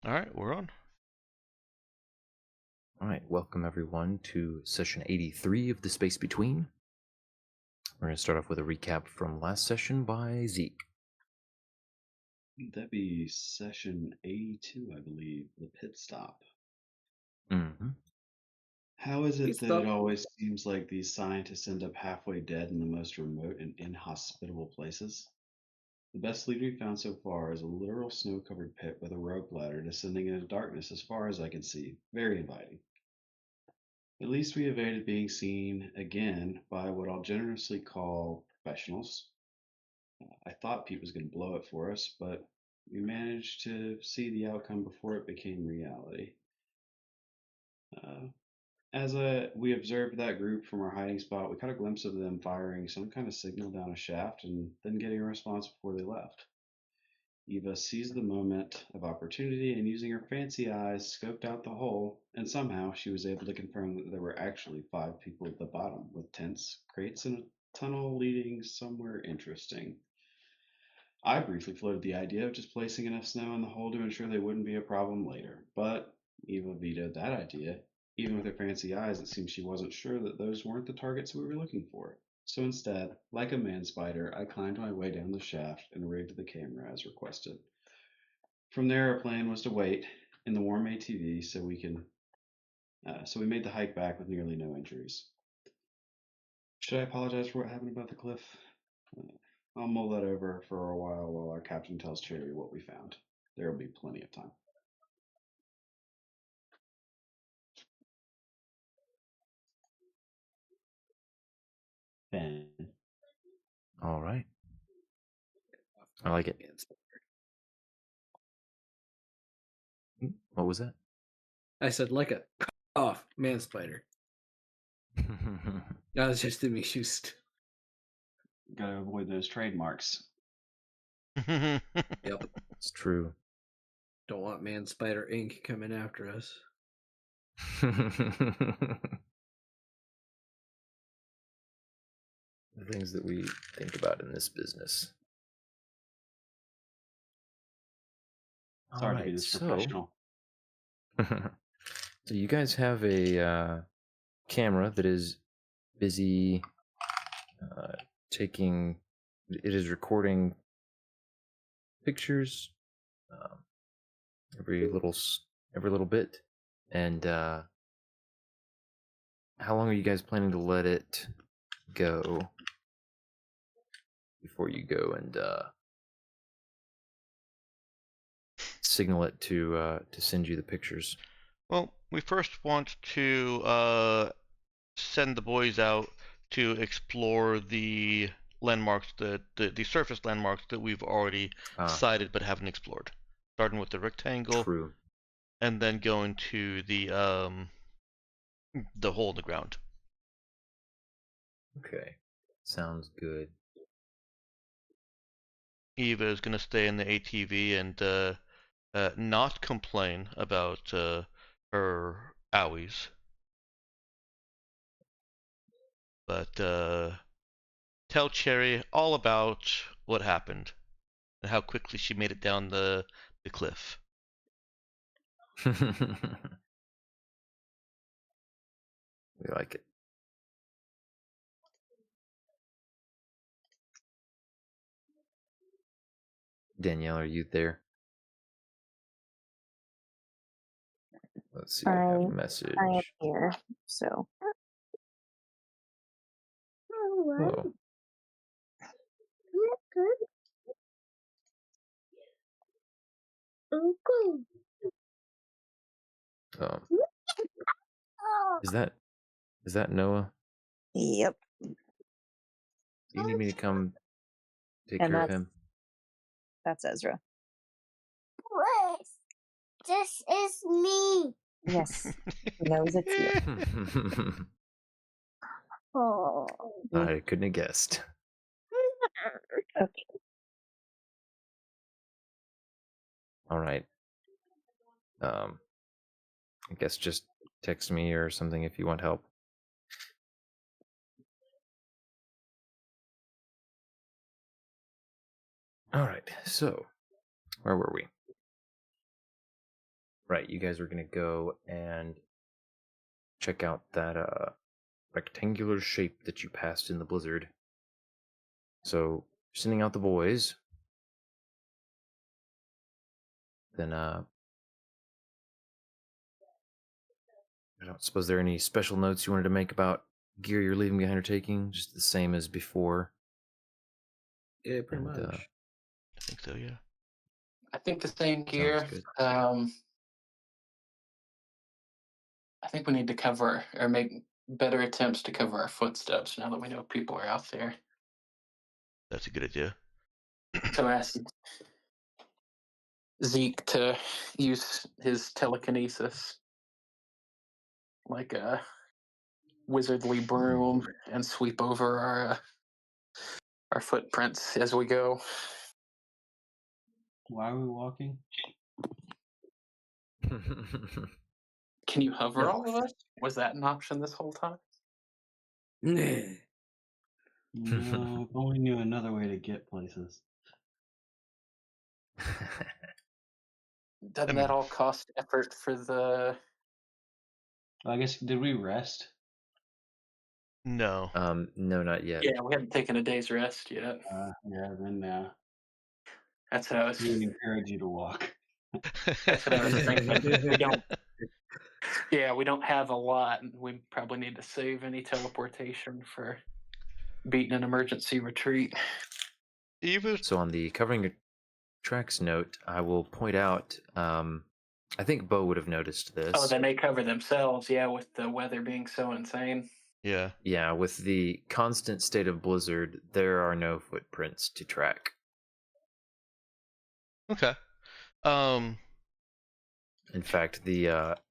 All right, we're on. All right, welcome everyone to session 83 of The Space Between. We're going to start off with a recap from last session by Zeke. That'd be session 82, I believe, the pit stop. Mm-hmm. How is Pit it that it stop. always seems like these scientists end up halfway dead in the most remote and inhospitable places? The best lead we've found so far is a literal snow covered pit with a rope ladder descending into darkness as far as I can see. Very inviting. At least we evaded being seen again by what I'll generously call professionals. I thought Pete was going to blow it for us, but we managed to see the outcome before it became reality. Uh, we observed that group from our hiding spot, we caught a glimpse of them firing some kind of signal down a shaft and then getting a response before they left. Eva seized the moment of opportunity and, using her fancy eyes, scoped out the hole, and somehow she was able to confirm that there were actually 5 people at the bottom, with tents, crates, and a tunnel leading somewhere interesting. I briefly floated the idea of just placing enough snow in the hole to ensure they wouldn't be a problem later, but Eva vetoed that idea. Even with her fancy eyes, it seemed she wasn't sure that those weren't the targets we were looking for. So instead, like a man spider, I climbed my way down the shaft and rigged the camera as requested. From there, our plan was to wait in the warm ATV so we made the hike back with nearly no injuries. Should I apologize for what happened about the cliff? Uh, I'll mull that over for a while our captain tells Cherry what we found. There will be plenty of time. Ben. All right. I like it. What was that? I said like a off man spider. That was just amused. Gotta avoid those trademarks. Yep. It's true. Don't want man spider ink coming after us. The things that we think about in this business. Sorry to be this professional. So you guys have a camera that is busy taking. It is recording pictures every little bit. And how long are you guys planning to let it go before you go and signal it to send you the pictures? Well, we first want to send the boys out to explore the landmarks, the surface landmarks that we've already sighted but haven't explored. Starting with the rectangle, True. and then going to the hole in the ground. Okay, sounds good. Eva is going to stay in the ATV and not complain about her owies, but tell Cherry all about what happened and how quickly she made it down the cliff. We like it. Danielle, are you there? Let's see, I have a message. I am here, so. Oh. Um, is that Noah? Yep. Do you need me to come take And care of him? that's Ezra. What? This is me. Yes. He knows it's you. Oh. I couldn't have guessed. Okay. All right. I guess just text me or something if you want help. All right. So, where were we? Right, you guys were gonna go and check out that rectangular shape that you passed in the blizzard. So, sending out the boys. Then, I don't suppose there are any special notes you wanted to make about gear you're leaving behind or taking, just the same as before. Yeah, pretty And, much. I think so, yeah. I think the same gear. good. I think we need to cover or make better attempts to cover our footsteps now that we know people are out there. That's a good idea. So I asked Zeke to use his telekinesis like a wizardly broom and sweep over our footprints as we go. Why are we walking? Can you hover No. all of us? Was that an option this whole time? Nah. No, if only knew another way to get places. Doesn't that all cost effort for the... I guess, did we rest? No. No, not yet. Yeah, we haven't taken a day's rest yet. Yeah, then That's how I was... we would encourage you to walk. That's what I was thinking. We don't... Yeah, we don't have a lot. We probably need to save any teleportation for beating an emergency retreat. Even So on the covering your tracks note, I will point out, I think Beau would have noticed this. Oh, they may cover themselves, yeah, with the weather being so insane. yeah. Yeah, with the constant state of blizzard, there are no footprints to track. Okay. In fact, the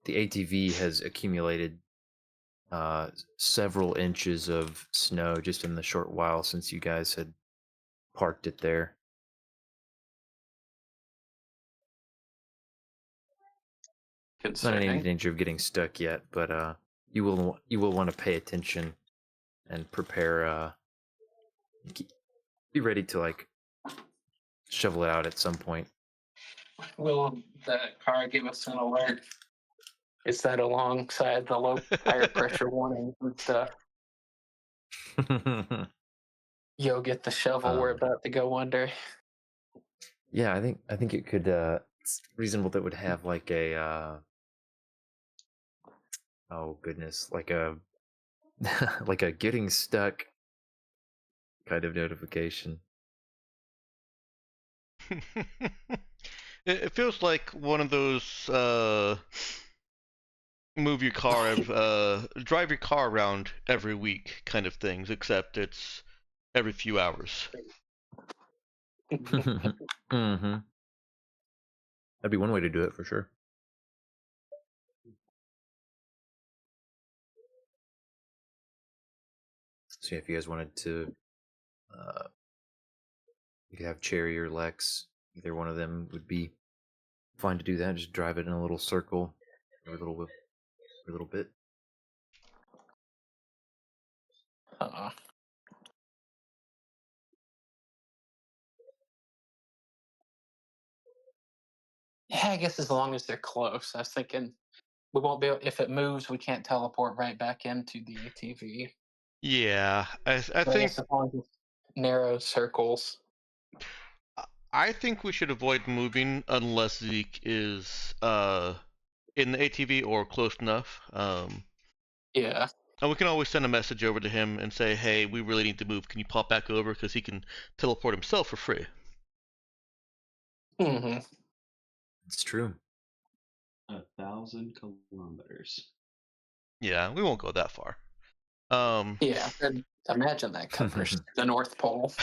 ATV has accumulated several inches of snow just in the short while since you guys had parked it there. It's not in any danger of getting stuck yet, but you will want to pay attention and prepare. Be ready to like shovel it out at some point. Will the car give us an alert? Is that alongside the low tire pressure warning and stuff? Yo, get the shovel. We're about to go under. Yeah, I think it could. It's reasonable that it would have like a. Oh goodness, like a like a getting stuck kind of notification. It feels like one of those move your car, drive your car around every week kind of things, except it's every few hours. Mm-hmm. That'd be one way to do it for sure. So if you guys wanted to, you could have Cherry or Lex. Either one of them would be fine to do that. Just drive it in a little circle every little bit. Yeah, I guess as long as they're close. I was thinking we won't be able, if it moves, we can't teleport right back into the ATV. Yeah, I think as long as narrow circles. I think we should avoid moving unless Zeke is in the ATV or close enough. Yeah. And we can always send a message over to him and say, "Hey, we really need to move. Can you pop back over? Because he can teleport himself for free." Mm-hmm. It's true. 1,000 kilometers. Yeah, we won't go that far. Yeah, and imagine that covers the North Pole.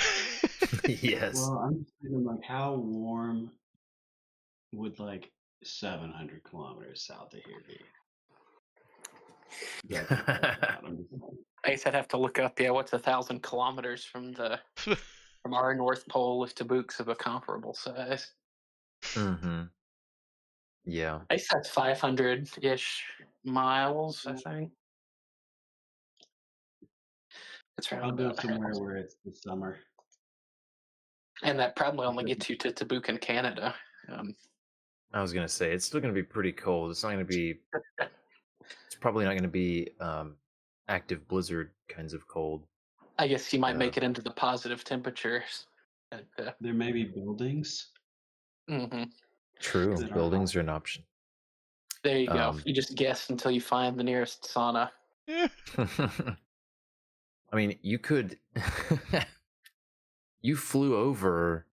Yes. Well, I'm just thinking, like, how warm would like 700 kilometers south of here be? I guess I'd have to look up. Yeah, what's 1,000 kilometers from our North Pole if Tabuk's of a comparable size? Mm-hmm. Yeah. I guess that's 500-ish miles. I think. It's I'll go somewhere where it's the summer. And that probably only gets you to Tabuk in Canada. I was gonna say it's still gonna be pretty cold. It's not gonna be. It's probably not gonna be active blizzard kinds of cold. I guess you might make it into the positive temperatures. There may be buildings. Mm-hmm. True, that are buildings hot. are an option. There you go. You just guess until you find the nearest sauna. I mean, you could. You flew over.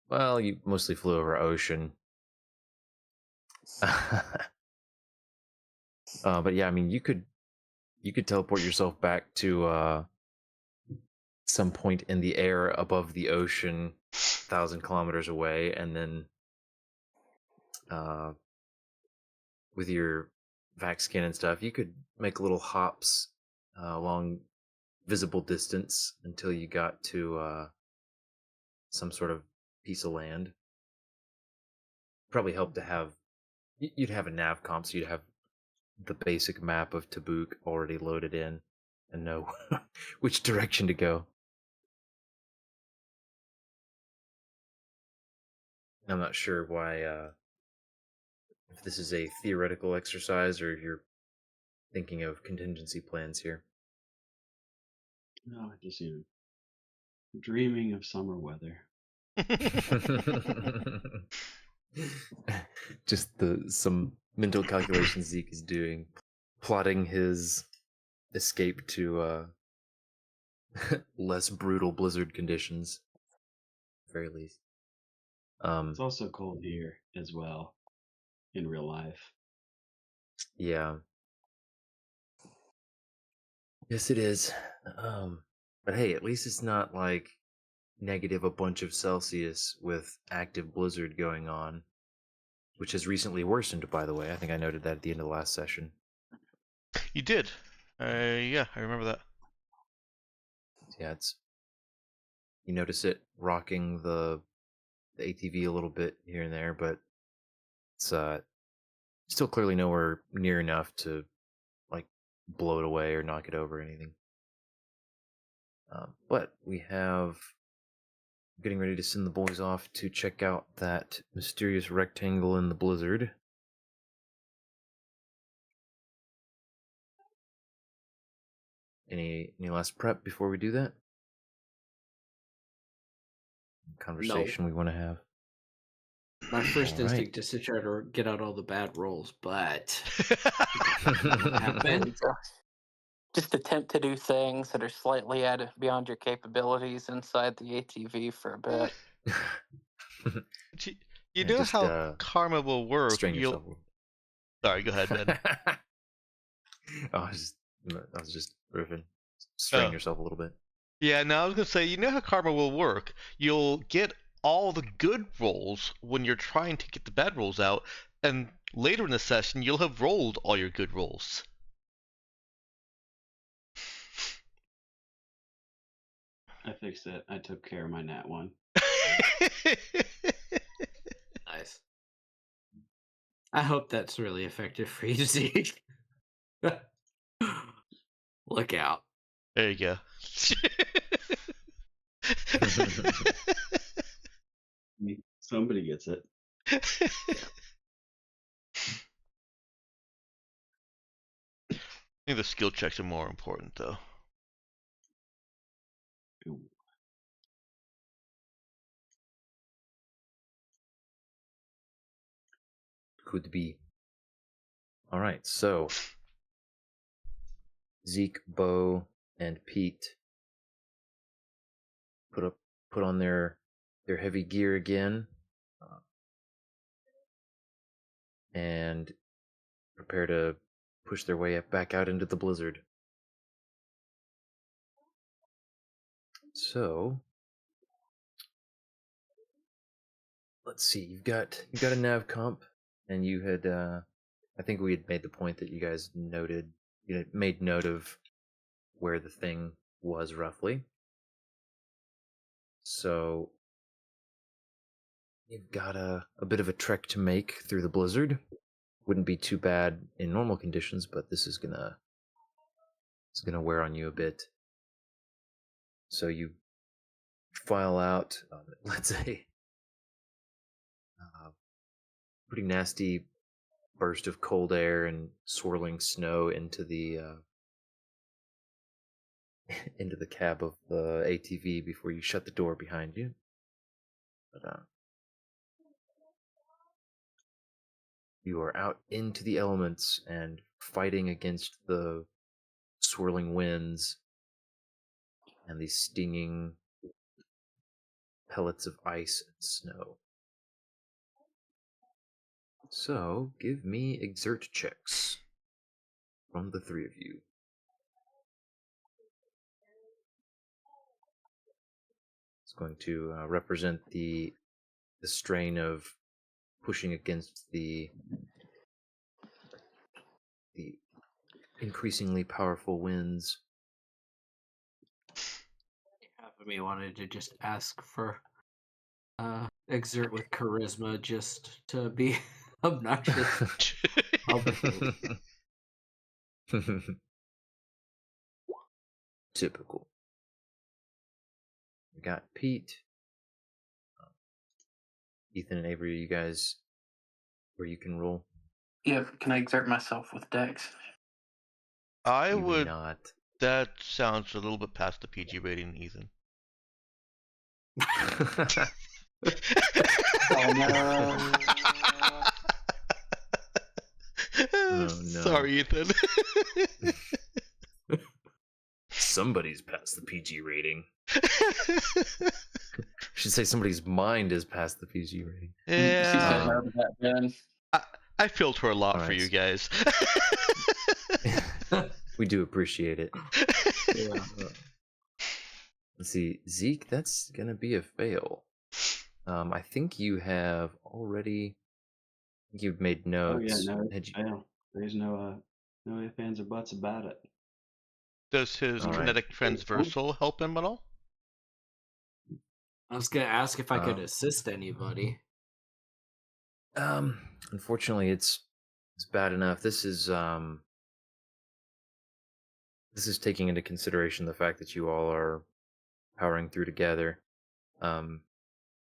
Well, you mostly flew over ocean. But yeah, I mean, you could teleport yourself back to some point in the air above the ocean, 1,000 kilometers away, and then with your vac skin and stuff, you could make little hops along visible distance until you got to some sort of piece of land. Probably help to have. You'd have a nav comp, so you'd have the basic map of Tabuk already loaded in and know which direction to go. I'm not sure why, if this is a theoretical exercise or if you're thinking of contingency plans here. No, just dreaming of summer weather. Just some mental calculations Zeke is doing, plotting his escape to less brutal blizzard conditions, at the very least. It's also cold here as well, in real life. Yeah. Yes, it is. But hey, at least it's not like negative a bunch of Celsius with active blizzard going on, which has recently worsened, by the way. I think I noted that at the end of the last session. You did. Yeah, I remember that. Yeah, you notice it rocking the ATV a little bit here and there, but it's still clearly nowhere near enough to like blow it away or knock it over or anything. But we have getting ready to send the boys off to check out that mysterious rectangle in the blizzard. Any last prep before we do that? Conversation we want to have. My first instinct is to try to get out all the bad rolls, but just attempt to do things that are slightly beyond your capabilities inside the ATV for a bit. You know just, how karma will work. Strain yourself. Sorry, go ahead, Ben. I was just riffing. Strain yourself a little bit. Yeah, no, I was gonna say, you know how karma will work. You'll get all the good rolls when you're trying to get the bad rolls out, and later in the session, you'll have rolled all your good rolls. I fixed it. I took care of my nat 1. Nice. I hope that's really effective for you, Zeke. Look out. There you go. Somebody gets it. I think the skill checks are more important, though. Ooh. Could be. All right, so Zeke, Beau, and Pete put on their heavy gear again, and prepare to push their way back out into the blizzard. So let's see. You've got a nav comp, and you had I think we had made the point that you guys made note of where the thing was roughly. So you've got a bit of a trek to make through the blizzard. Wouldn't be too bad in normal conditions, but this is gonna wear on you a bit. So you file out, let's say, pretty nasty burst of cold air and swirling snow into the into the cab of the ATV before you shut the door behind you. But you are out into the elements and fighting against the swirling winds and these stinging pellets of ice and snow. So, give me exert checks from the three of you. It's going to represent the strain of pushing against the increasingly powerful winds. Half of me wanted to just ask for exert with charisma just to be obnoxious. Typical. We got Pete, Ethan, and Avery. You guys, where you can roll? Yeah, can I exert myself with Dex? I You may would. not. That sounds a little bit past the PG rating, Ethan. Oh no. Oh, no. Sorry, Ethan. Somebody's past the PG rating. Should say somebody's mind is past the PG rating. She said Yeah. no to that, Ben. I filter a lot All for right. you guys. We do appreciate it. Yeah. Let's see, Zeke, that's gonna be a fail. I think you have already. You've made notes. Oh yeah, no, Had you- fail. There's no ifs, ands, or buts about it. Does his All right. kinetic transversal help him at all? I was gonna ask if I could assist anybody. Unfortunately, it's bad enough. This is taking into consideration the fact that you all are powering through together.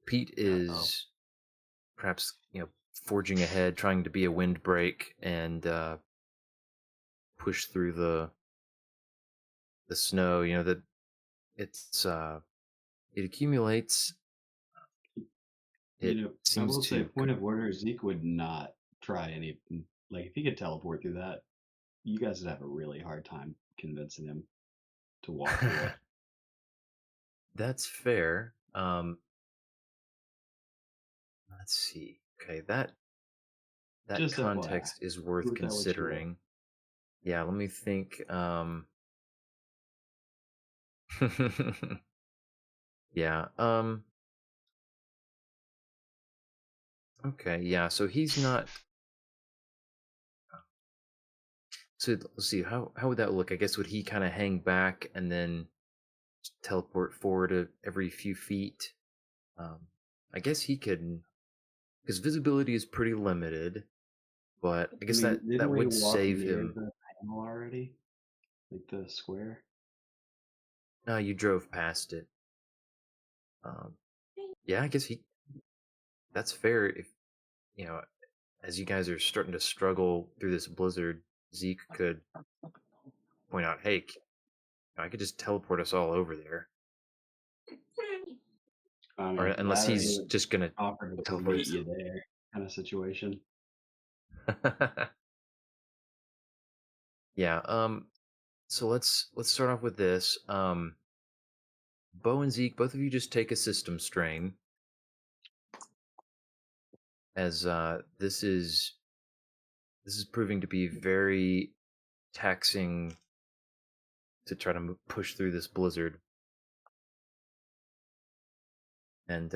Pete is perhaps forging ahead, trying to be a windbreak and push through the snow. That it's it accumulates. It I seems will say, to point of order, Zeke would not try any. Like, if he could teleport through that, you guys would have a really hard time convincing him to walk through it. That's fair. Let's see. Okay, that Just FYI, context is worth with that what you will. considering. Yeah, let me think. Yeah. Okay. Yeah. So he's not. So let's see. How would that look? I guess would he kind of hang back and then teleport forward every few feet? I guess he could, because visibility is pretty limited. But I guess that didn't we would walk save near him. the panel already, like the square. No, you drove past it. Yeah, I guess that's fair. If as you guys are starting to struggle through this blizzard, Zeke could point out, "Hey, I could just teleport us all over there." Or unless that or he he's would just gonna offer to teleport meet us. you there, kind of situation. Yeah. So let's start off with this. Beau and Zeke, both of you just take a system strain, as this is proving to be very taxing to try to push through this blizzard. And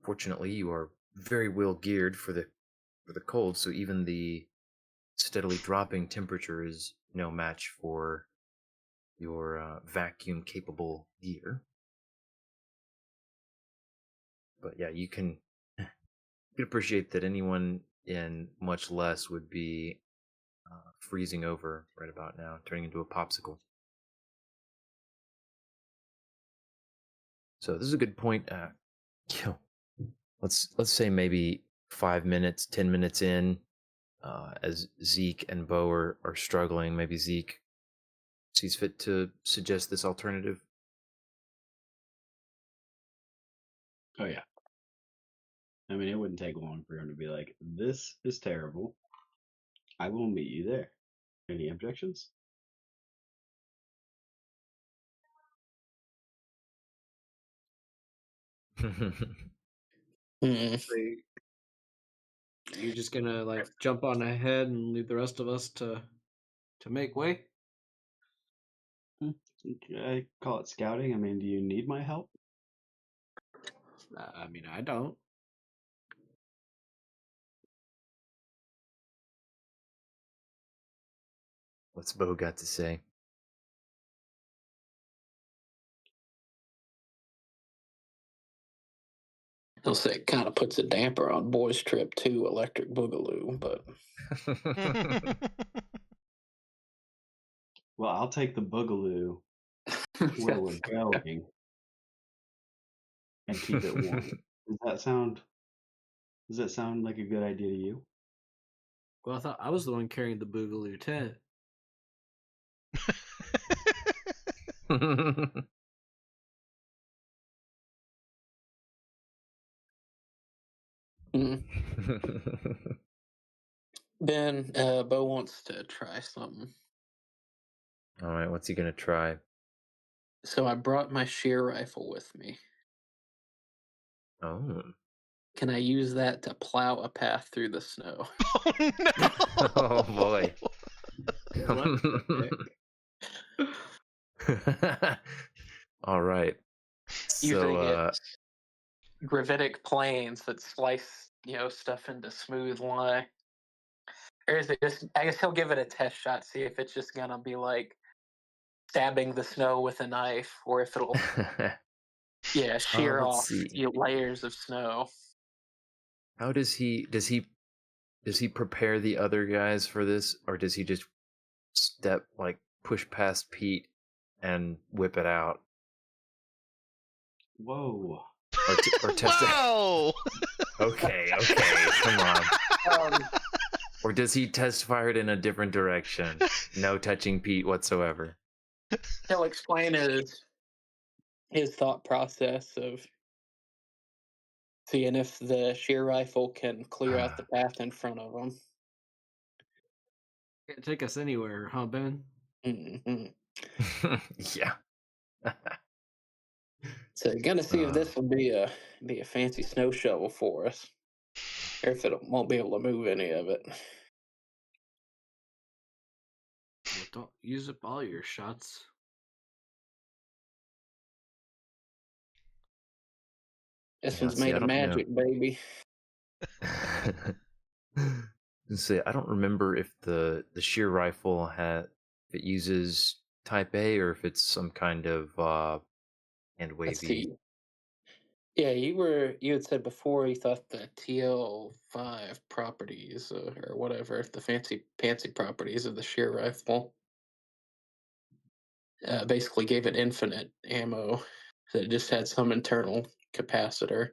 fortunately, you are very well geared for the cold, so even the steadily dropping temperature is no match for your vacuum capable gear. But yeah, you can appreciate that anyone in much less would be freezing over right about now, turning into a popsicle. So this is a good point. Let's say maybe 5 minutes, 10 minutes in, as Zeke and Beau are struggling. Maybe Zeke sees fit to suggest this alternative. Oh yeah. I mean, it wouldn't take long for him to be like, "This is terrible. I will meet you there." Any objections? So you're just gonna like jump on ahead and leave the rest of us to make way? I call it scouting. I mean, do you need my help? I mean, I don't. What's Beau got to say? He'll say it kind of puts a damper on Boy's trip to Electric Boogaloo, but Well, I'll take the boogaloo where we're going and keep it warm. Does that sound? Does that sound like a good idea to you? Well, I thought I was the one carrying the Boogaloo tent. Ben, Bo wants to try something. All right, what's he gonna try? So I brought my shear rifle with me. Oh. Can I use that to plow a path through the snow? Oh no! Oh boy. What the heck? All right. Using So its gravitic planes that slice, stuff into smooth line. Or is it just? I guess he'll give it a test shot, see if it's just gonna be like stabbing the snow with a knife, or if it'll, shear let's off see. layers of snow. How does he prepare the other guys for this, or does he just push past Pete and whip it out? Whoa. Or test Wow! it? Okay, come on. Or does he test fire it in a different direction? No touching Pete whatsoever. He'll explain his thought process of seeing if the shear rifle can clear out the path in front of him. Can't take us anywhere, huh, Ben? Mm-hmm. Yeah. So gonna see if this will be a fancy snow shovel for us, or if it won't be able to move any of it. Well, don't use up all your shots. This one's made of magic, baby. Say, I don't remember if the shear rifle if it uses Type A or if it's some kind of hand wavy. Yeah, you had said before you thought the TL5 properties or whatever, the fancy properties of the shear rifle basically gave it infinite ammo. So it just had some internal capacitor.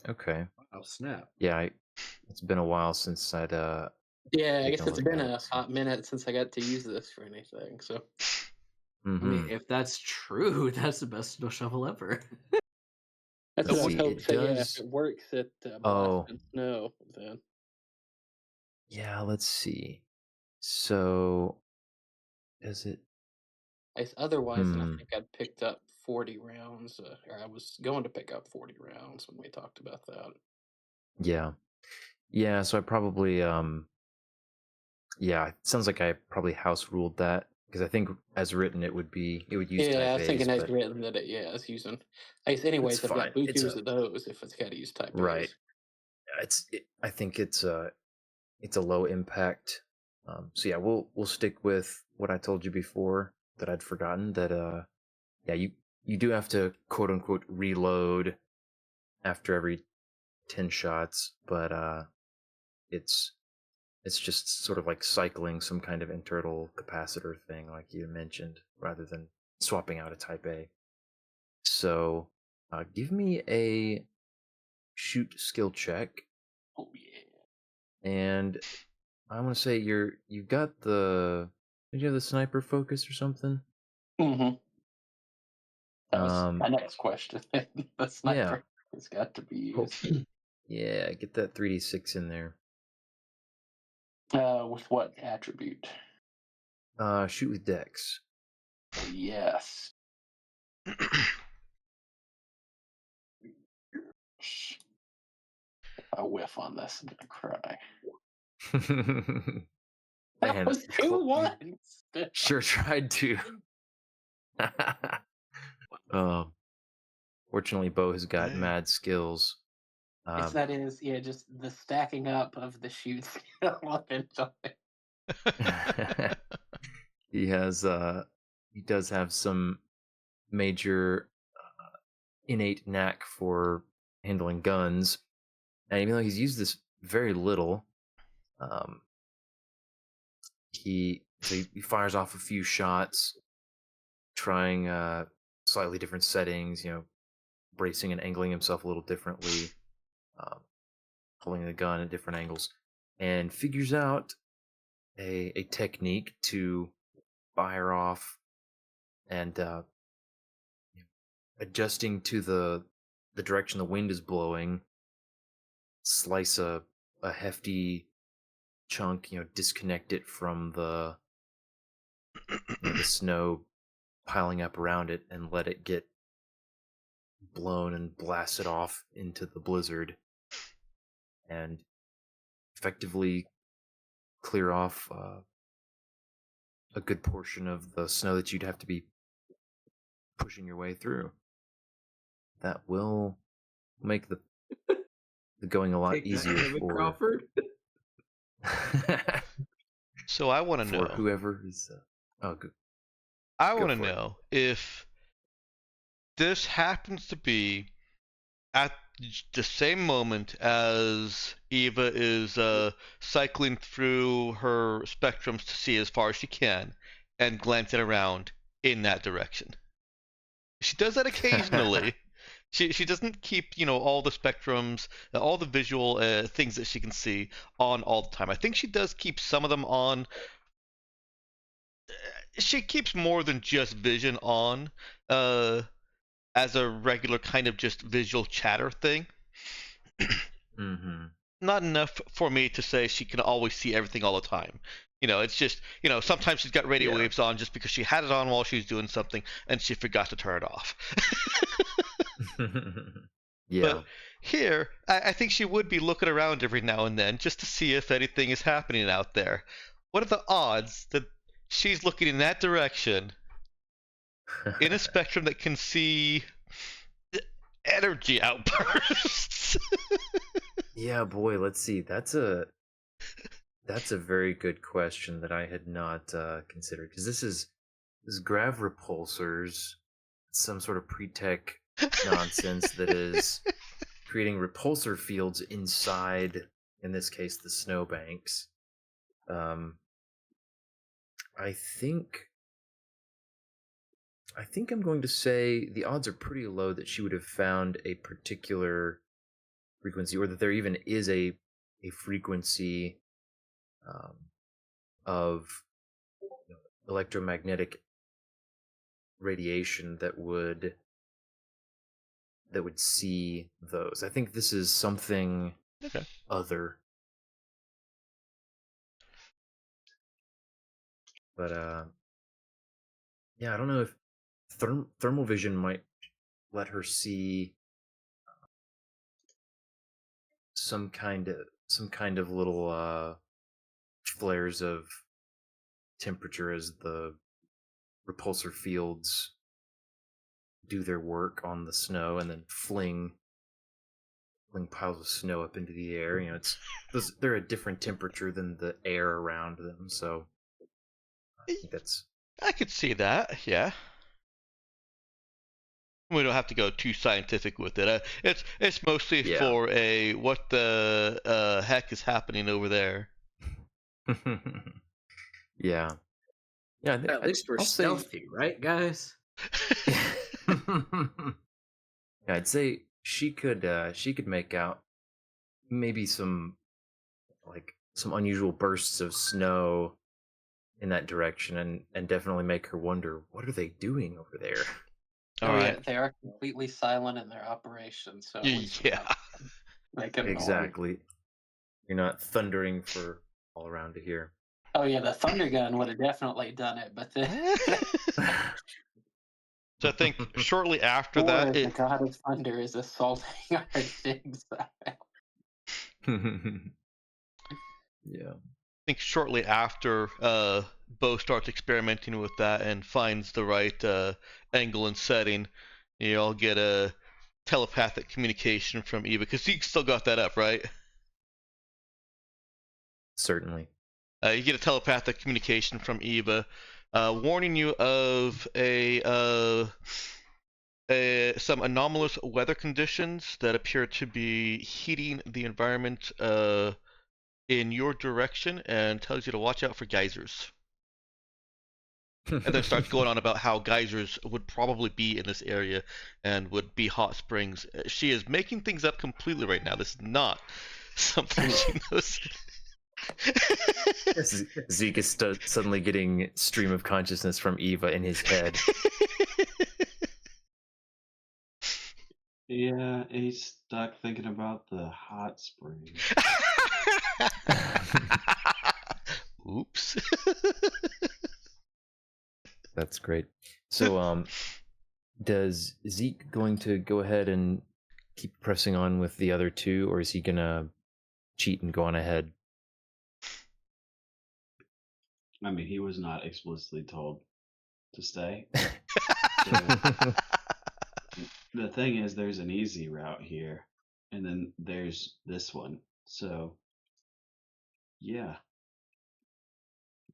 Okay. Oh snap! Yeah, it's been a while since I'd Yeah, I guess it's been a hot minute since I got to use this for anything. So, I mean, if that's true, that's the best snow shovel ever. That's what I was hoping. So yeah, if it works at blasting snow, then yeah. Let's see. So, is it? Otherwise, then I think I'd picked up 40 rounds, or I was going to pick up 40 rounds when we talked about that. Yeah. So I probably yeah. It sounds like I probably house ruled that because I think as written it would use. Yeah, I was thinking as written that it's using. I guess anyways, I've got booters of those if it's got to use Type right. A's. I think it's a low impact. So yeah, we'll stick with what I told you before that I'd forgotten that yeah, you do have to quote unquote reload after every 10 shots, but it's just sort of like cycling some kind of internal capacitor thing like you mentioned rather than swapping out a Type A. So give me a shoot skill check. Oh yeah. And I want to say you've got the. Did you have the sniper focus or something? Mm-hmm. That was my next question. The sniper has got to be used. Yeah, get that 3d6 in there. With what attribute? Shoot with dex. Yes. If I whiff on this, I'm gonna cry. That was 2 ones. Sure tried to. Fortunately, Beau has got mad skills. It's that is, just the stacking up of the shoots. He has he does have some major innate knack for handling guns, and even though he's used this very little, he fires off a few shots, trying slightly different settings, bracing and angling himself a little differently, pulling the gun at different angles, and figures out a technique to fire off and adjusting to the direction the wind is blowing, slice a hefty chunk, disconnect it from the the snow piling up around it, and let it get blown and blasted off into the blizzard, and effectively clear off a good portion of the snow that you'd have to be pushing your way through. That will make the going a lot easier for Crawford. So I want to know whoever is. Good. I want to know if this happens to be at the same moment as Eva is cycling through her spectrums to see as far as she can and glancing around in that direction. She does that occasionally. She doesn't keep, all the spectrums, all the visual things that she can see on all the time. I think she does keep some of them on. She keeps more than just vision on as a regular kind of just visual chatter thing. Mm-hmm. Not enough for me to say she can always see everything all the time. It's just, sometimes she's got radio waves on just because she had it on while she was doing something and she forgot to turn it off. Yeah. But here, I think she would be looking around every now and then just to see if anything is happening out there. What are the odds that she's looking in that direction in a spectrum that can see energy outbursts? Yeah, boy, let's see. That's a very good question that I had not considered, because this is grav repulsors, some sort of pre-tech nonsense that is creating repulsor fields inside, in this case, the snowbanks. I think I'm going to say the odds are pretty low that she would have found a particular frequency, or that there even is a frequency of electromagnetic radiation that would see those. I think this is something other. But yeah, I don't know if thermal vision might let her see some kind of little flares of temperature as the repulsor fields do their work on the snow and then fling piles of snow up into the air. They're a different temperature than the air around them, so I think that's. I could see that, yeah. We don't have to go too scientific with it. It's mostly for a what the heck is happening over there. Yeah. At least we're stealthy, right, guys? Yeah, I'd say she could make out maybe some unusual bursts of snow in that direction, and definitely make her wonder, what are they doing over there? All right. Yeah, they are completely silent in their operation, so at least we're Yeah. not making noise. Exactly. You're not thundering for all around to hear. Oh yeah, the thunder gun would have definitely done it, but the So I think shortly after Thor, that, the god of thunder, is assaulting our things. Yeah. I think shortly after Beau starts experimenting with that and finds the right angle and setting, you'll get a telepathic communication from Eva, because Zeke still got that up, right? Certainly. You get a telepathic communication from Eva, warning you of some anomalous weather conditions that appear to be heating the environment in your direction, and tells you to watch out for geysers. And then starts going on about how geysers would probably be in this area and would be hot springs. She is making things up completely right now. This is not something she knows. Zeke is suddenly getting stream of consciousness from Eva in his head. Yeah, he's stuck thinking about the hot spring. Oops. That's great. So, does Zeke going to go ahead and keep pressing on with the other two, or is he gonna cheat and go on ahead? I mean, he was not explicitly told to stay. The thing is, there's an easy route here, and then there's this one. So, yeah.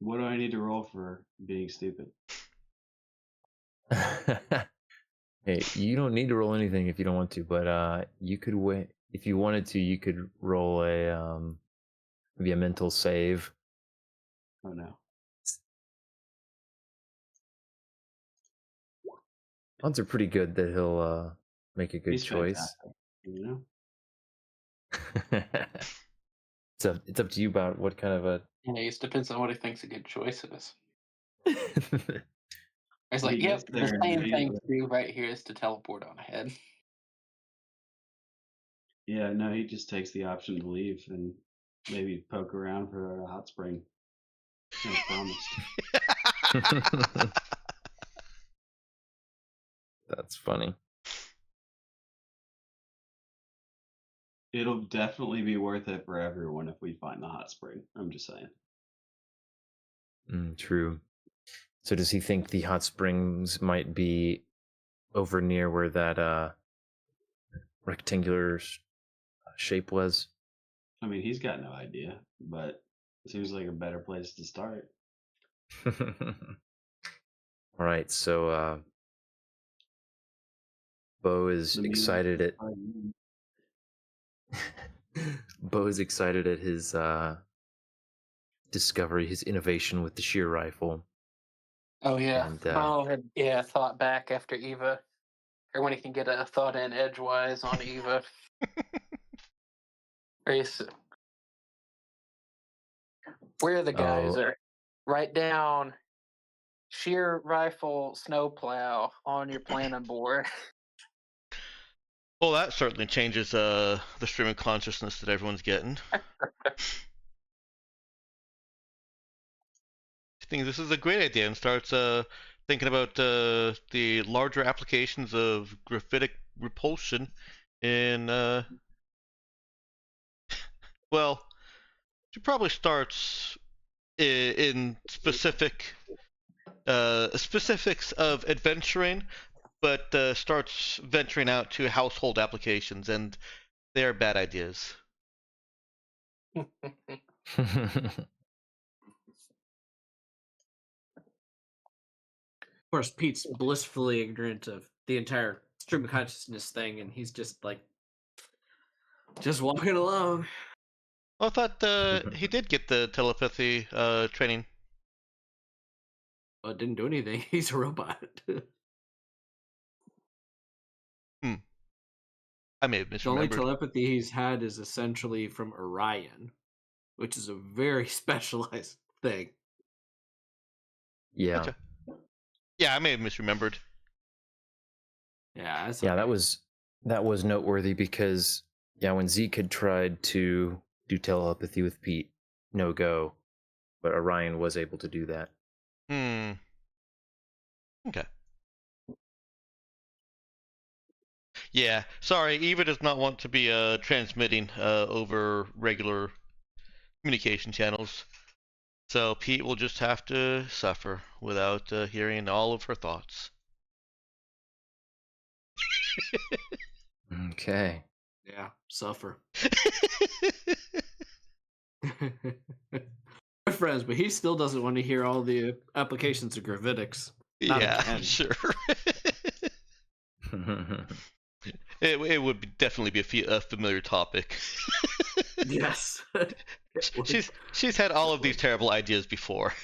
What do I need to roll for being stupid? Hey, you don't need to roll anything if you don't want to, but you could wait. If you wanted to, you could roll maybe a mental save. Oh no. Odds are pretty good that he'll make a good He's choice. fantastic, you know? It's up to you about what kind of a. Yeah, it depends on what he thinks a good choice is. It's He like, yep, gets the there same thing immediately. to do right here is to teleport on ahead. Yeah, no, he just takes the option to leave and maybe poke around for a hot spring. As promised. That's funny. It'll definitely be worth it for everyone if we find the hot spring. I'm just saying. True. So does he think the hot springs might be over near where that rectangular shape was? I mean, he's got no idea, but it seems like a better place to start. All right, so Beau is The music excited is at playing. Beau is excited at his discovery, his innovation with the shear rifle. Oh yeah. And, Bo had thought back after Eva, or when he can get a thought in edgewise on Eva. Where are the guys? Oh. Are write down shear rifle snowplow on your planning board. Well, that certainly changes the stream of consciousness that everyone's getting. I think this is a great idea, and starts thinking about the larger applications of graphitic repulsion in well, she probably starts in specifics of adventuring, but starts venturing out to household applications, and they're bad ideas. Of course, Pete's blissfully ignorant of the entire stream of consciousness thing, and he's just like, just walking along. Well, I thought he did get the telepathy training. Well, it didn't do anything. He's a robot. I may have The only misremembered. telepathy he's had is essentially from Orion, which is a very specialized thing. Yeah. Gotcha. Yeah, I may have misremembered. Yeah, that's Yeah, okay. that was noteworthy because when Zeke had tried to do telepathy with Pete, no go, but Orion was able to do that. Okay. Yeah, sorry, Eva does not want to be transmitting over regular communication channels. So Pete will just have to suffer without hearing all of her thoughts. Okay. Yeah, suffer. We're friends, but he still doesn't want to hear all the applications of gravitics. Not Yeah, again. sure. It would definitely be a familiar topic. Yes. She's had all of these terrible ideas before.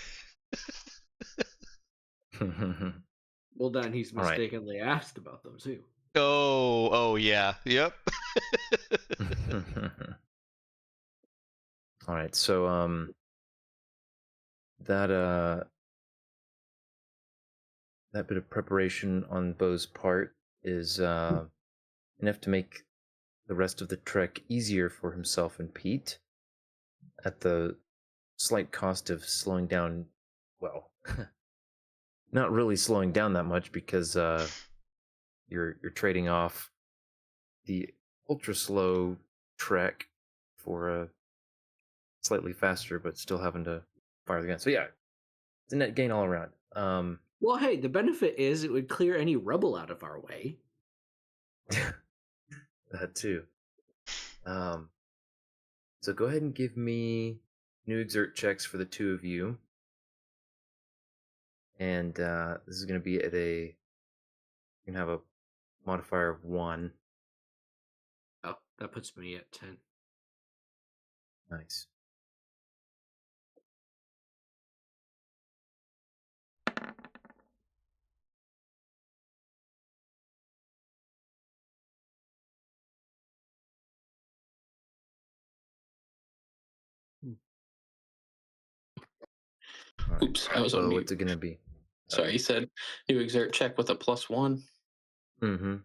Well, then he's All right. mistakenly asked about them too. Oh yeah, yep. All right, so that that bit of preparation on Beau's part is enough to make the rest of the trek easier for himself and Pete, at the slight cost of slowing down. Well, not really slowing down that much because you're trading off the ultra slow trek for a slightly faster, but still having to fire the gun. So yeah, it's a net gain all around. Well, hey, the benefit is it would clear any rubble out of our way. That too. So go ahead and give me new exert checks for the two of you. And this is going to be at you can have a modifier of 1. Oh, that puts me at 10. Nice. All right. Oops, I was on Well, mute. what's it going to be? Sorry, he said new exert check with a +1. Mm-hmm.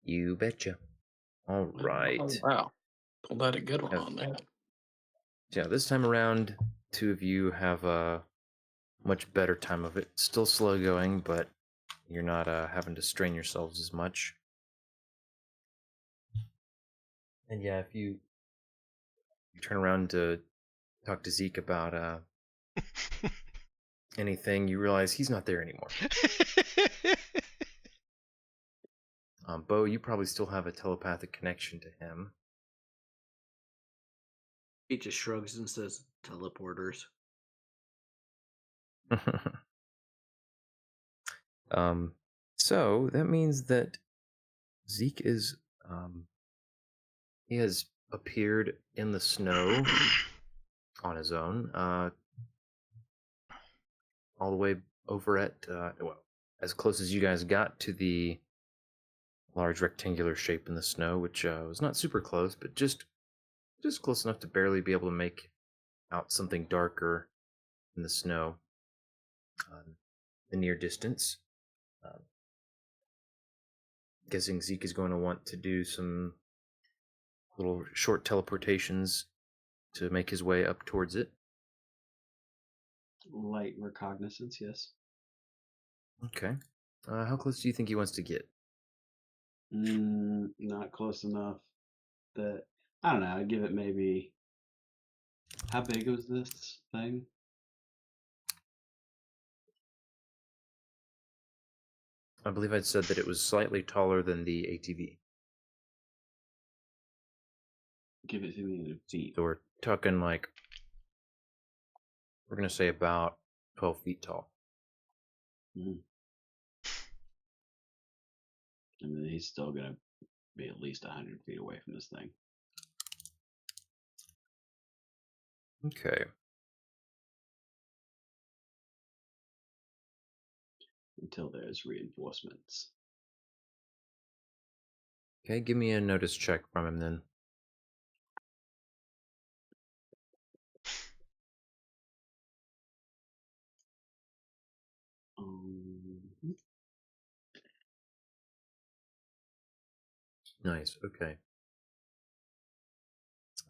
You betcha. All right. Oh, wow. Pulled out a good one on there. Yeah, this time around, two of you have a much better time of it. Still slow going, but you're not having to strain yourselves as much. And yeah, if you turn around to talk to Zeke about anything, you realize he's not there anymore. Beau, you probably still have a telepathic connection to him. He just shrugs and says, teleporters. So that means that Zeke is he has appeared in the snow on his own, all the way over at well, as close as you guys got to the large rectangular shape in the snow, which was not super close, but just close enough to barely be able to make out something darker in the snow. The near distance. Guessing Zeke is going to want to do some little short teleportations to make his way up towards it. Light recognizance, yes. Okay. How close do you think he wants to get? Not close enough that I don't know. I'd give it maybe. How big was this thing? I believe I'd said that it was slightly taller than the ATV. Give it to me in feet. So we're talking like, we're going to say about 12 feet tall. I mean, he's still gonna be at least 100 feet away from this thing. Okay. until there's reinforcements. Okay, give me a notice check from him then. Nice. Okay.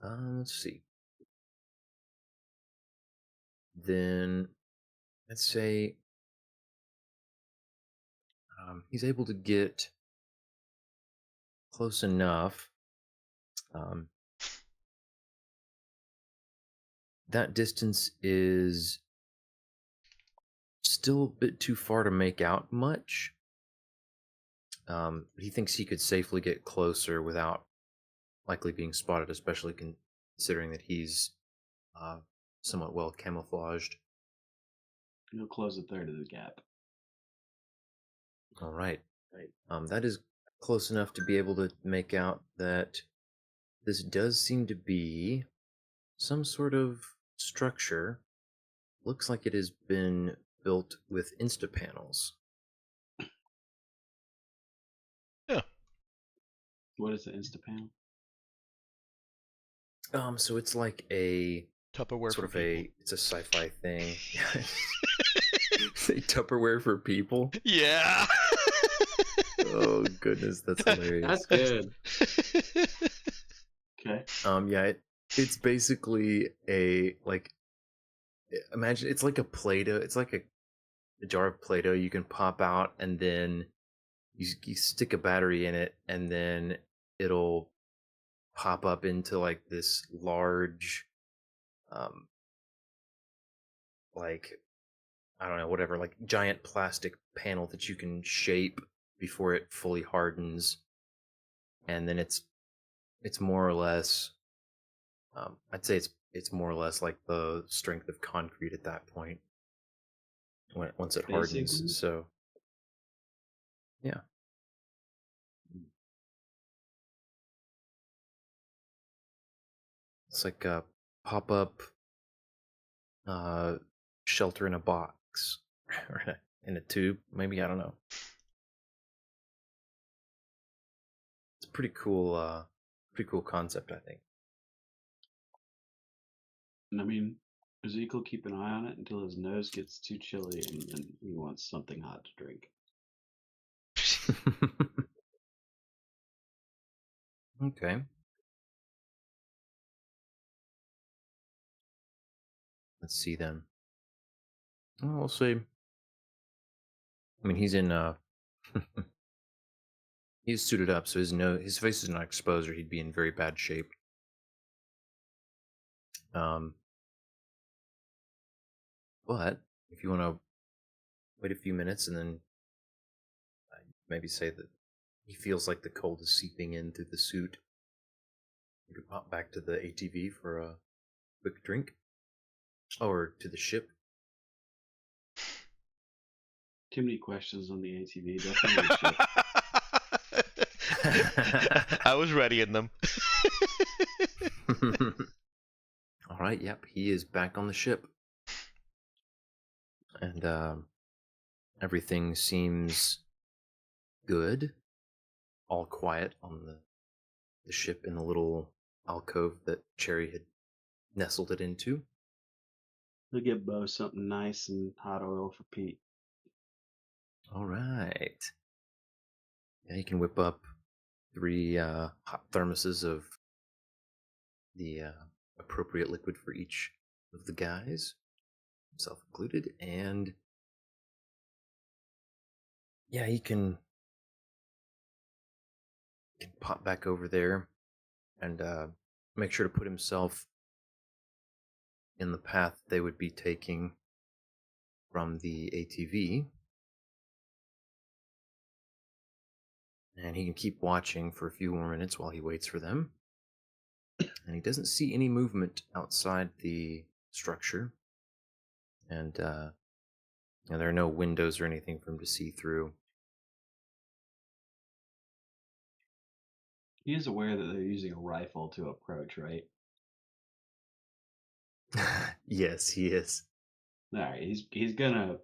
Let's see. Then let's say he's able to get close enough. That distance is still a bit too far to make out much. He thinks he could safely get closer without likely being spotted, especially considering that he's somewhat well camouflaged. You'll close a third of the gap. All right. That is close enough to be able to make out that this does seem to be some sort of structure. Looks like it has been built with Instapanels. Yeah. What is the Instapanel? So it's like a Tupperware sort for of people. it's a sci-fi thing. Say Tupperware for people. Yeah. Oh goodness, that's hilarious. That's good. Okay. Yeah, it's basically imagine it's like a Play-Doh. It's like a jar of Play-Doh you can pop out, and then you stick a battery in it, and then it'll pop up into like this large, like I don't know, whatever, like giant plastic panel that you can shape before it fully hardens, and then it's more or less, I'd say it's more or less like the strength of concrete at that point once it hardens. Basically? So yeah. It's like a pop-up shelter in a box or in a tube, maybe, I don't know. It's a pretty cool concept, I think. And I mean, Zeke will keep an eye on it until his nose gets too chilly and then he wants something hot to drink. Okay. Let's see then. We'll see. I mean, he's in he's suited up, so his face is not exposed, or he'd be in very bad shape. But if you want to wait a few minutes and then maybe say that he feels like the cold is seeping in through the suit, you could pop back to the ATV for a quick drink, or to the ship. Too many questions on the ATV. Definitely the ship. I was readying them. All right, yep, he is back on the ship. And everything seems good. All quiet on the ship in the little alcove that Cherry had nestled it into. We'll give Beau something nice and hot oil for Pete. All right. Yeah, you can whip up 3 hot thermoses of the appropriate liquid for each of the guys, himself included, and yeah, he can pop back over there and make sure to put himself in the path they would be taking from the ATV. And he can keep watching for a few more minutes while he waits for them. And he doesn't see any movement outside the structure. And there are no windows or anything for him to see through. He is aware that they're using a rifle to approach, right? Yes, he is. All right, he's gonna,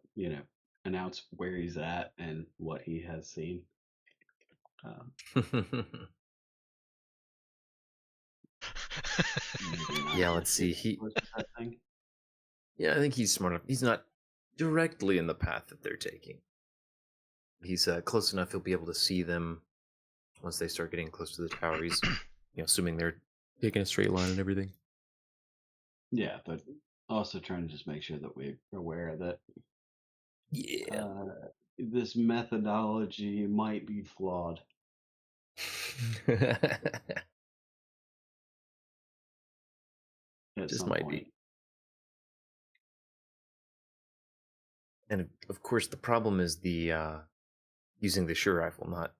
announce where he's at and what he has seen. Yeah, let's see. Yeah, I think he's smart enough. He's not directly in the path that they're taking. He's close enough; he'll be able to see them once they start getting close to the tower. He's, assuming they're taking a straight line and everything. Yeah, but also trying to just make sure that we're aware that this methodology might be flawed. Just might be. And of course, the problem is the using the sure rifle, not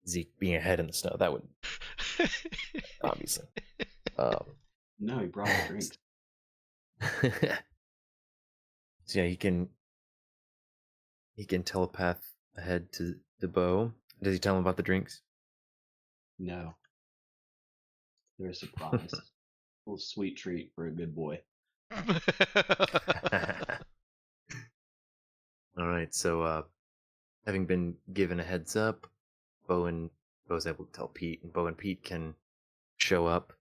Zeke being ahead in the snow. That would obviously. No, he brought the drinks. So yeah, he can telepath ahead to Beau. Does he tell him about the drinks? No. They're a surprise. A little sweet treat for a good boy. All right, so having been given a heads up, Beau's able to tell Pete, and Beau and Pete can show up,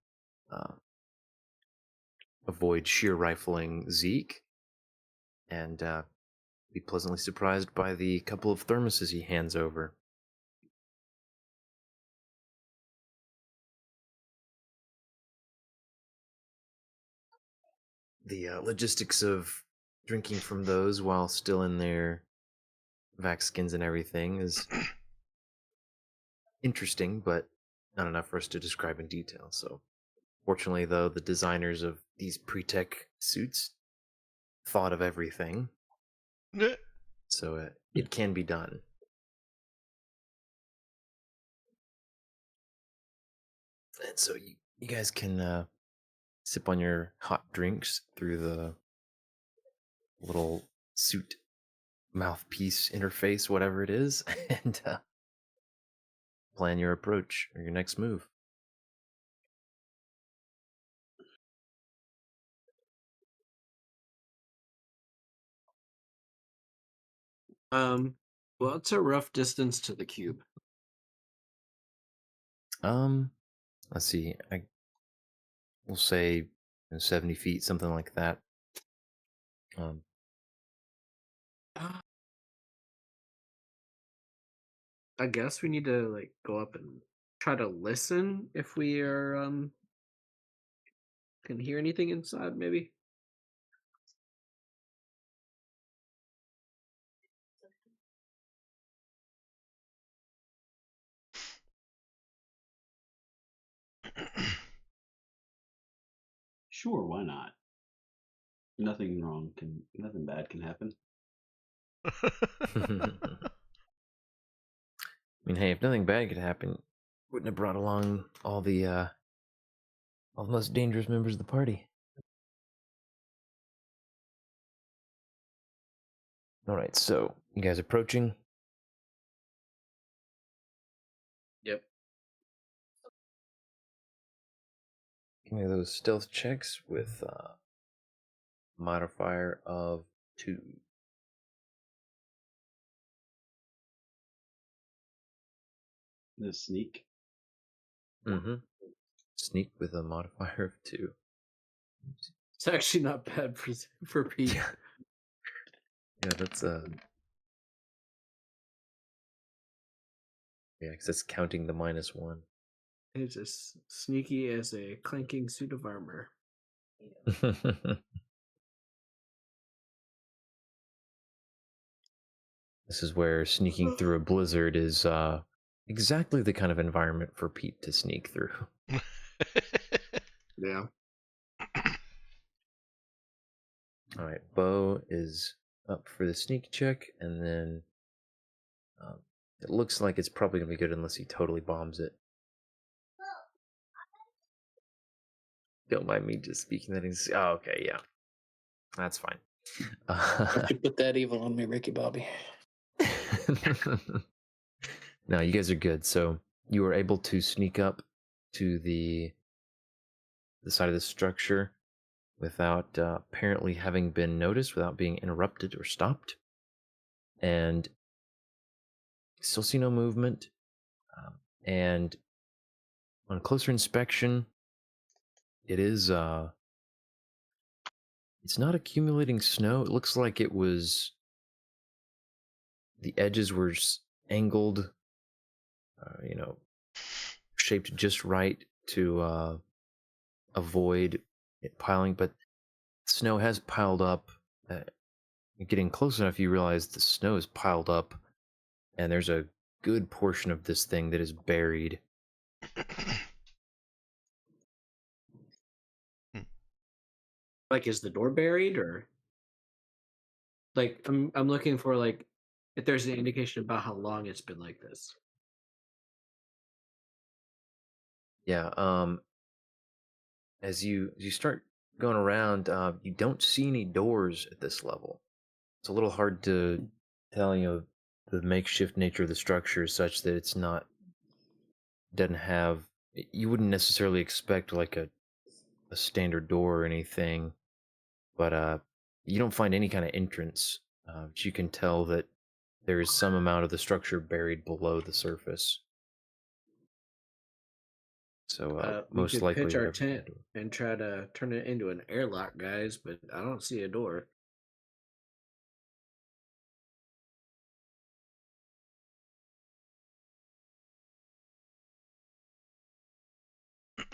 avoid sheer rifling Zeke, and be pleasantly surprised by the couple of thermoses he hands over. The logistics of drinking from those while still in their vac skins and everything is interesting, but not enough for us to describe in detail. So, fortunately, though, the designers of these pre-tech suits thought of everything, so it can be done. And so you guys can sip on your hot drinks through the little suit mouthpiece interface, whatever it is, and plan your approach or your next move. Well, it's a rough distance to the cube. Let's see. We'll say 70 feet, something like that. I guess we need to go up and try to listen if we are can hear anything inside, maybe. Sure, why not? Nothing bad can happen. I mean, hey, if nothing bad could happen, wouldn't have brought along all the most dangerous members of the party. All right, so you guys approaching? Yep. Give me those stealth checks with modifier of 2. The sneak. Mm-hmm. Sneak with a modifier of 2. It's actually not bad for Pete. Yeah, that's yeah, because that's counting the -1. It's as sneaky as a clanking suit of armor. This is where sneaking through a blizzard is exactly the kind of environment for Pete to sneak through. Yeah. All right, Beau is up for the sneak check, and then it looks like it's probably going to be good unless he totally bombs it. Don't mind me just speaking that. Oh, okay, yeah. That's fine. Don't you put that evil on me, Ricky Bobby. No, you guys are good. So you were able to sneak up to the side of the structure without apparently having been noticed, without being interrupted or stopped. and still see no movement. And on closer inspection, it is it's not accumulating snow. It looks like it was the edges were angled, shaped just right to avoid it piling, but snow has piled up. Getting close enough, you realize the snow is piled up, and there's a good portion of this thing that is buried. Like, is the door buried, or like I'm looking for like if there's an indication about how long it's been like this. Yeah. As you start going around, you don't see any doors at this level. It's a little hard to tell. The makeshift nature of the structure is such that it's not doesn't have. You wouldn't necessarily expect like a standard door or anything, but you don't find any kind of entrance. But you can tell that there is some amount of the structure buried below the surface. So We most could likely pitch our whatever tent and try to turn it into an airlock, guys, but I don't see a door.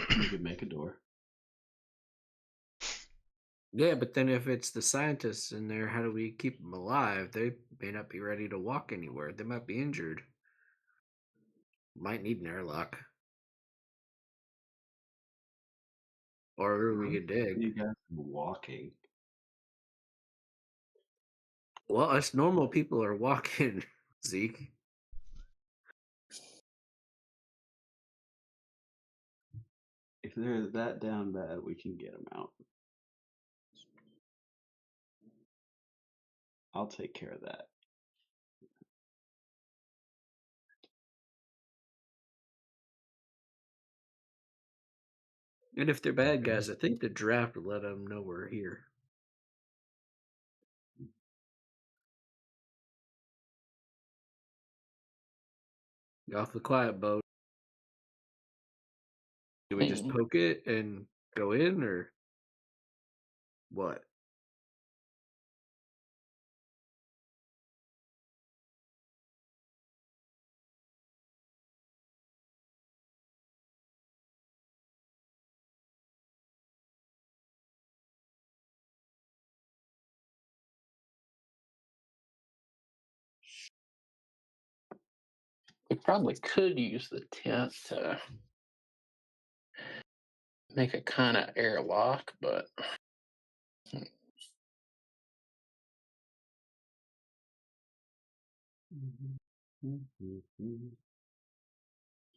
You could make a door. Yeah, but then if it's the scientists in there, how do we keep them alive? They may not be ready to walk anywhere. They might be injured. Might need an airlock. Or we could dig. You guys are walking. Well, us normal people are walking, Zeke. If they're that down bad, we can get them out. I'll take care of that. And if they're bad guys, I think the draft would let them know we're here. Off the quiet boat. Do we just poke it and go in, or what? We probably could use the tent to make a kind of airlock, but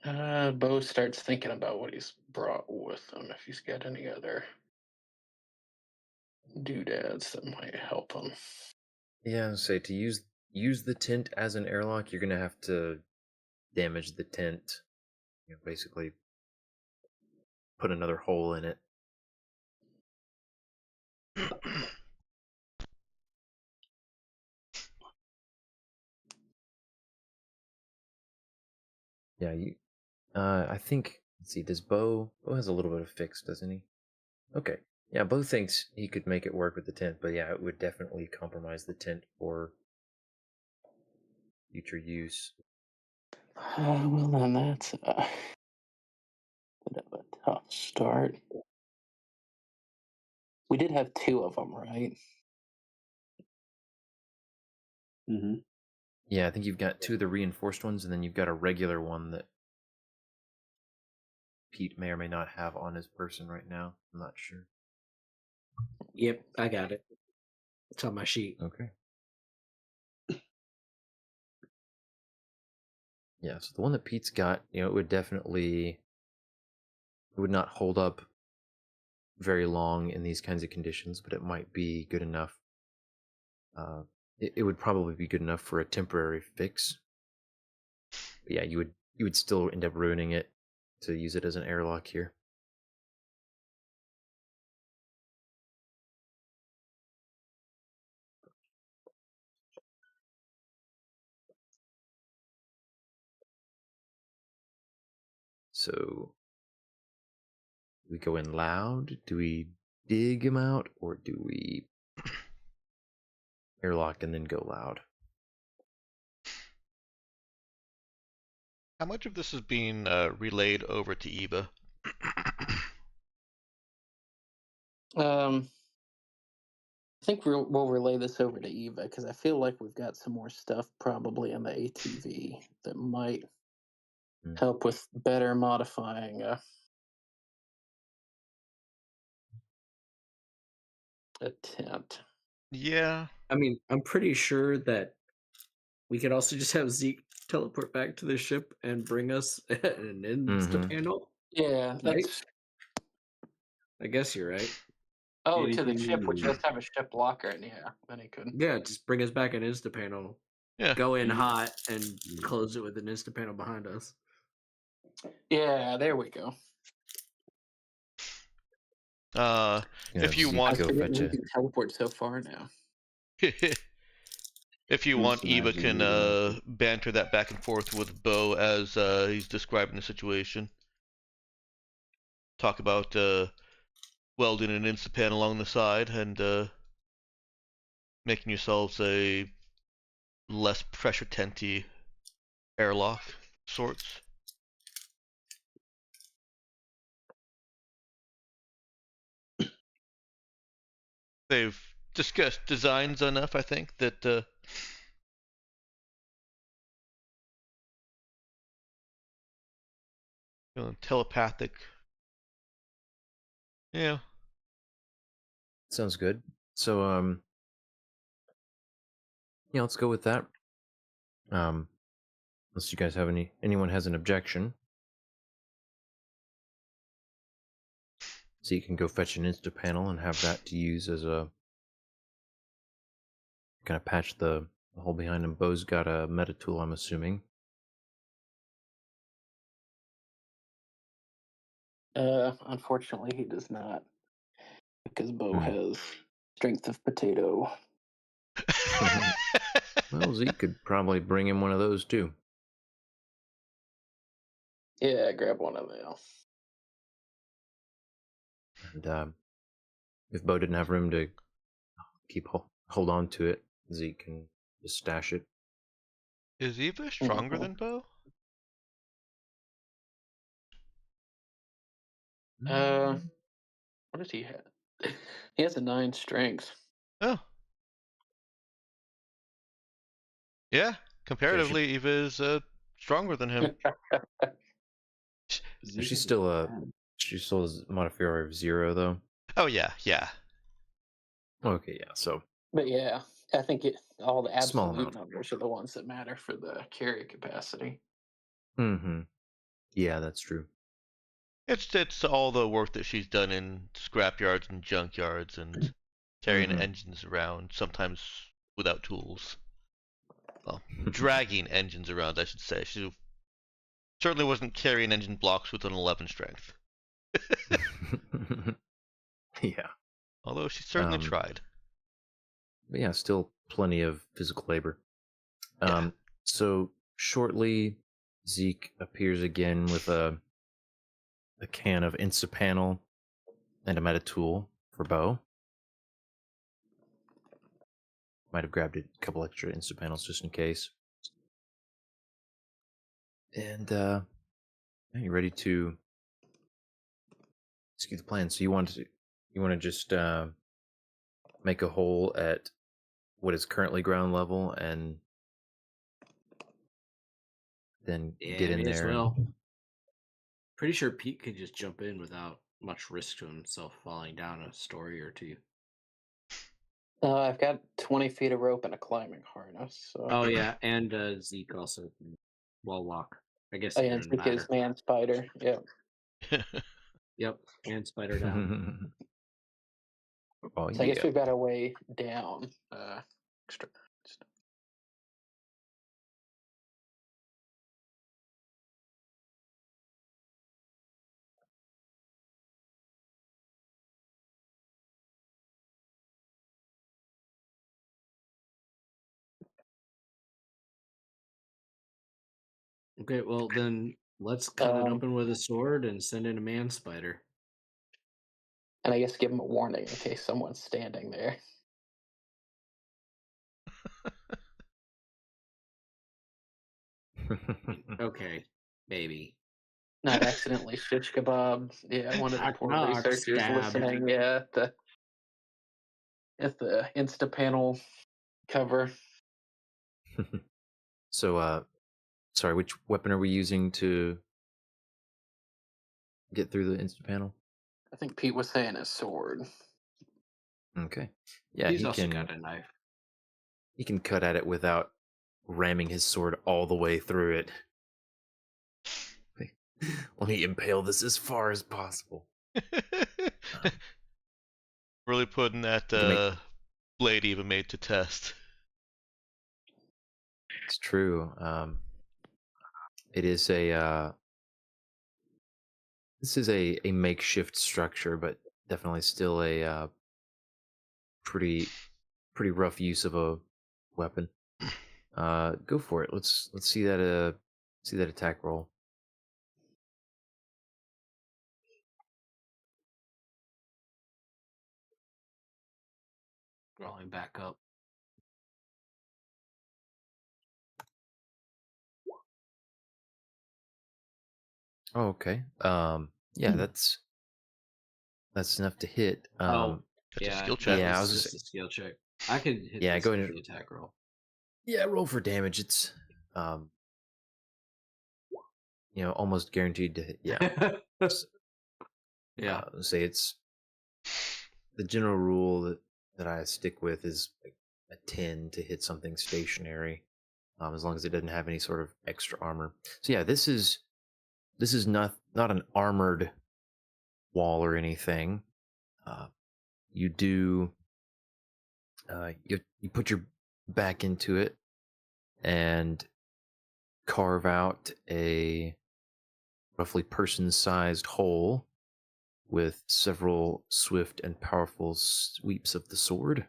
Beau starts thinking about what he's brought with him. If he's got any other doodads that might help him. Yeah, say to use the tent as an airlock, you're gonna have to damage the tent. Basically put another hole in it. Yeah, I think. Let's see. Does Beau has a little bit of fix, doesn't he? Okay. Yeah, Beau thinks he could make it work with the tent, but yeah, it would definitely compromise the tent for future use. Well, then that's a bit of a tough start. We did have two of them, right? Mm-hmm. Yeah, I think you've got two of the reinforced ones, and then you've got a regular one that Pete may or may not have on his person right now. I'm not sure. Yep, I got it. It's on my sheet. Okay. Yeah, so the one that Pete's got, it would not hold up very long in these kinds of conditions, but it might be good enough. It would probably be good enough for a temporary fix. But yeah, you would still end up ruining it to use it as an airlock here. So we go in loud? Do we dig him out, or do we airlock and then go loud? How much of this is being relayed over to Eva? I think we'll relay this over to Eva because I feel like we've got some more stuff probably in the ATV that might help with better modifying a tent. Yeah. I mean, I'm pretty sure that we could also just have Zeke teleport back to the ship and bring us an Insta panel. Yeah, that's. I guess you're right. Oh, to the Anything ship, you which need. does have a ship locker, and yeah, then he could. Yeah, just bring us back an Insta panel. Yeah. Go in hot and close it with an Insta panel behind us. Yeah, there we go. If you want, we can teleport so far now. if you want, Eva can banter that back and forth with Beau as he's describing the situation. Talk about welding an Instapan along the side and making yourselves a less pressure tenty airlock sorts. They've discussed designs enough, I think, that telepathic. Yeah. Sounds good. So, yeah, let's go with that. Unless you guys have anyone has an objection. So you can go fetch an Insta panel and have that to use as a kind of patch the hole behind him. Beau's got a meta tool, I'm assuming. Unfortunately, he does not, because Beau has strength of potato. Well, Zeke could probably bring him one of those too. Yeah, grab one of them. And if Beau didn't have room to hold on to it, Zeke can just stash it. Is Eva stronger than Beau? What does he have? He has a 9 strength. Oh. Yeah, comparatively, Eva is stronger than him. She's still has a modifier of 0 though. Oh yeah. Okay, yeah. So. But yeah, I think all the Small absolute amount. numbers are the ones that matter for the carry capacity. Yeah, that's true. It's all the work that she's done in scrapyards and junkyards and carrying engines around, sometimes without tools. Well, dragging engines around, I should say. She certainly wasn't carrying engine blocks with an 11 strength. Yeah. Although she certainly tried. But yeah, still plenty of physical labor. So shortly, Zeke appears again with a can of Instapanel and a meta tool for Beau. Might have grabbed a couple extra Instapanels just in case. And you ready to execute the plan? So you want to just make a hole at what is currently ground level and then get in there. Well, pretty sure Pete could just jump in without much risk to himself falling down a story or two. I've got 20 feet of rope and a climbing harness. So. Oh yeah, and Zeke also can wall walk. I guess. Oh, yeah, Zeke is man spider. Yep. Yep, man spider down. Oh, so I guess we've got a way down. Extra. Okay, well then Let's cut it open with a sword and send in a man spider. And I guess give him a warning in case someone's standing there. Okay, maybe. Not accidentally shish kebab. Yeah, one of the Knock, poor knock, researchers stab. listening. Yeah, at the Insta panel cover. So, sorry, which weapon are we using to get through the instant panel? I think Pete was saying his sword. Okay. Yeah, He's also got a knife. He can cut at it without ramming his sword all the way through it. Let me impale this as far as possible. Really putting that blade even made to test. It's true. It is a this is a makeshift structure, but definitely still a pretty rough use of a weapon. Go for it. Let's see that attack roll. Rolling back up. Oh, okay. Yeah, that's enough to hit. Oh, That's yeah, a skill check. Yeah, I was just a skill check. I could hit Yeah, this go with ahead. the attack roll. Yeah, roll for damage. It's almost guaranteed to hit. Yeah. Yeah. Say it's the general rule that I stick with is like a 10 to hit something stationary, as long as it doesn't have any sort of extra armor. So yeah, this is not an armored wall or anything. You do you put your back into it and carve out a roughly person-sized hole with several swift and powerful sweeps of the sword.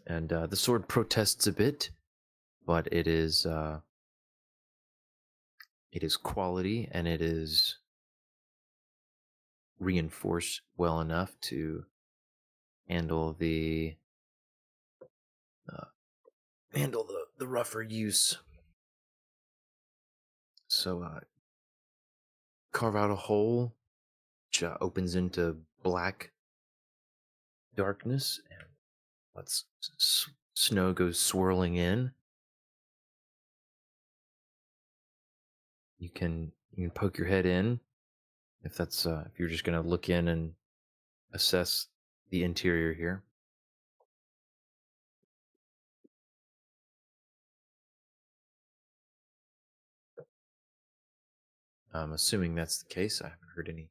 And the sword protests a bit, but it is quality, and it is reinforced well enough to handle the rougher use. So carve out a hole which opens into black darkness, and lets snow go swirling in. You can poke your head in if that's if you're just gonna look in and assess the interior here. I'm assuming that's the case. I haven't heard any.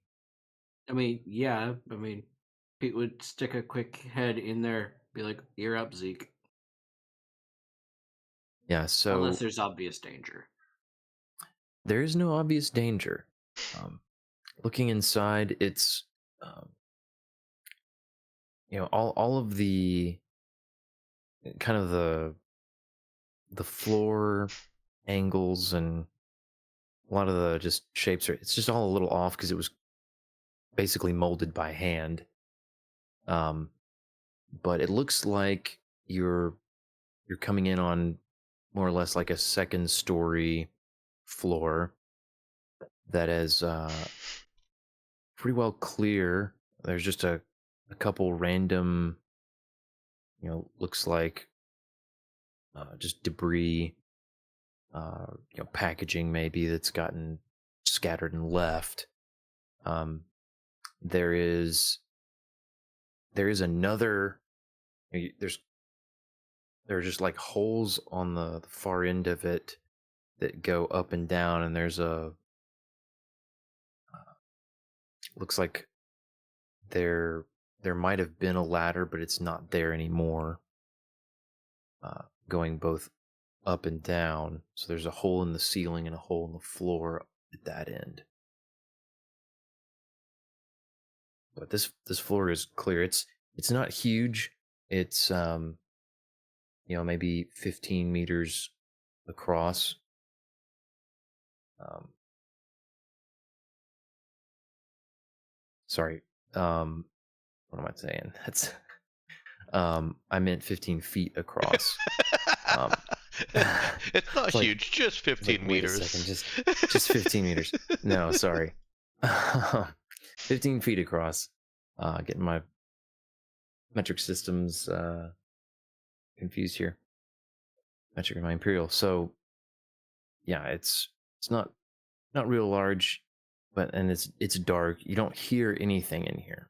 I mean, yeah. I mean, Pete would stick a quick head in there, be like, "You're up, Zeke." Yeah, so Unless there's obvious danger. there is no obvious danger. Looking inside, it's all of the kind of the floor angles and a lot of the just shapes it's just all a little off because it was basically molded by hand. But it looks like you're coming in on more or less like a second story floor that is pretty well clear. There's just a couple random, looks like just debris, packaging maybe that's gotten scattered and left. There is another. There are just like holes on the far end of it that go up and down, and there's a looks like there might have been a ladder, but it's not there anymore. Going both up and down, so there's a hole in the ceiling and a hole in the floor at that end. But this floor is clear. It's not huge. It's maybe 15 meters across. Sorry. What am I saying? That's I meant 15 feet across. It's not It's like, huge, just 15 wait meters. a second, just 15 meters. No, sorry. 15 feet across. Getting my metric systems confused here. Metric and my imperial. So yeah, it's not real large, and it's dark. You don't hear anything in here.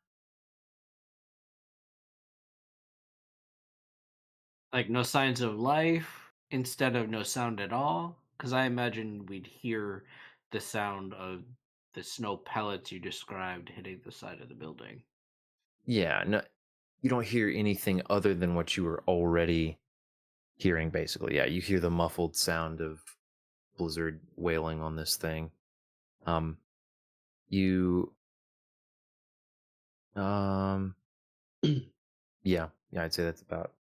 Like no signs of life instead of no sound at all? Because I imagine we'd hear the sound of the snow pellets you described hitting the side of the building. Yeah, no, you don't hear anything other than what you were already hearing, basically. Yeah, you hear the muffled sound of blizzard wailing on this thing. You yeah, I'd say that's about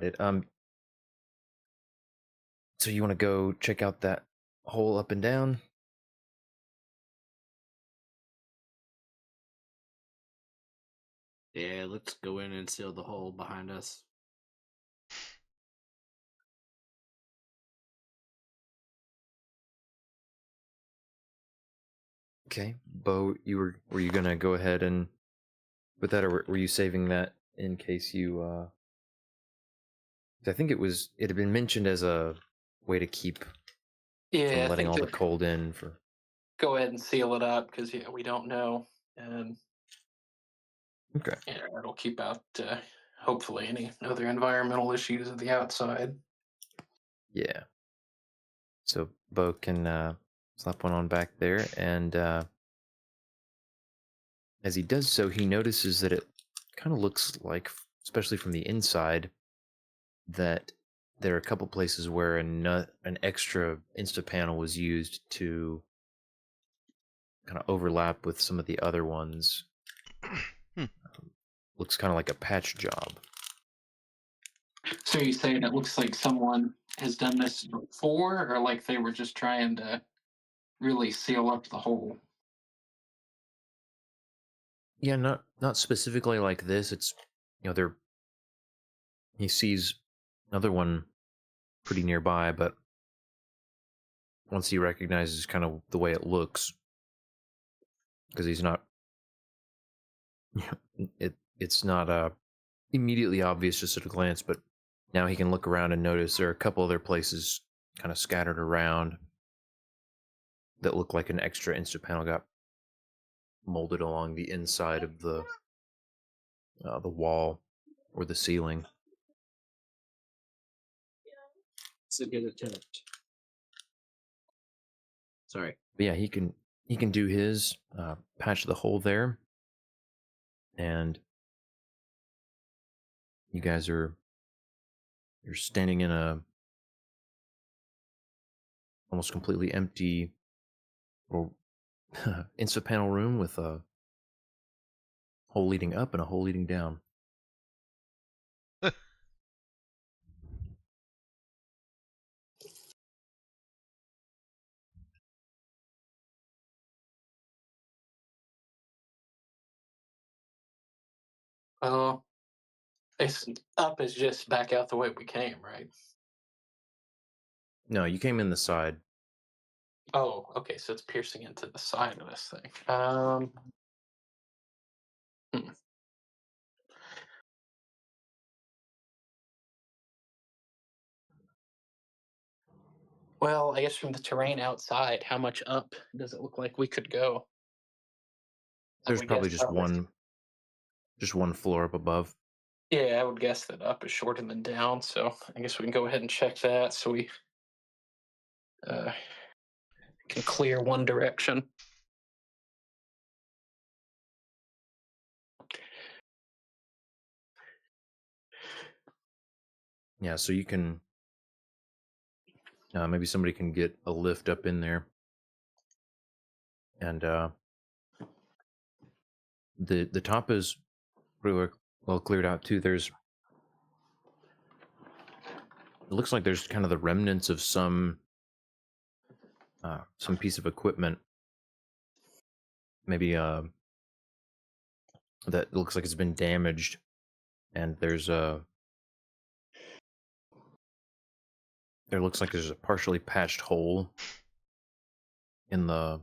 it. So you want to go check out that hole up and down? Yeah, let's go in and seal the hole behind us. Okay, Beau, were you gonna go ahead and with that, or were you saving that in case you? I think it had been mentioned as a way to keep Yeah, from I letting think all the to cold in. For go ahead and seal it up because we don't know, and okay, it'll keep out hopefully any other environmental issues at the outside. yeah. So Beau can slap one on back there, and as he does so, he notices that it kind of looks like, especially from the inside, that there are a couple places where an extra Insta panel was used to kind of overlap with some of the other ones. Looks kind of like a patch job. So you saying it looks like someone has done this before, or like they were just trying to really seal up the hole? Yeah, not specifically like this. It's he sees another one pretty nearby, but once he recognizes kind of the way it looks, because he's not it's not immediately obvious just at a glance, but now he can look around and notice there are a couple other places kind of scattered around that look like an extra Insta panel got molded along the inside of the wall or the ceiling. It's a good attempt. Sorry. But yeah, he can do his patch the hole there, and you guys you're standing in a almost completely empty little Insta panel room with a hole leading up and a hole leading down. Oh, it's up is just back out the way we came, right? No, you came in the side. Oh, okay, so it's piercing into the side of this thing. Hmm. Well, I guess from the terrain outside, how much up does it look like we could go? There's would guess probably just one floor up above. Yeah, I would guess that up is shorter than down, so I guess we can go ahead and check that so we can clear one direction. Yeah, so you can maybe somebody can get a lift up in there, and the top is pretty well cleared out too. It looks like there's kind of the remnants of some piece of equipment, maybe that looks like it's been damaged, and there looks like there's a partially patched hole in the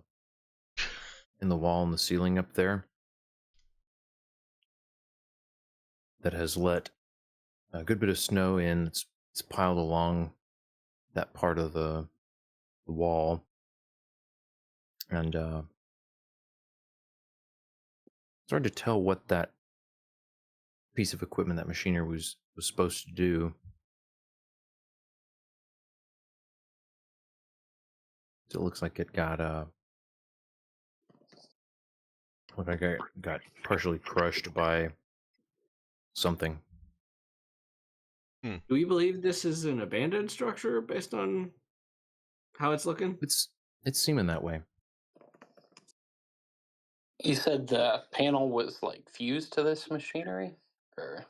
wall and the ceiling up there that has let a good bit of snow in. It's piled along that part of the wall, and it's hard to tell what that piece of equipment, that machinery, was supposed to do. So it looks like it got got partially crushed by something. Do we believe this is an abandoned structure based on how it's looking? It's seeming that way. You said the panel was like fused to this machinery, or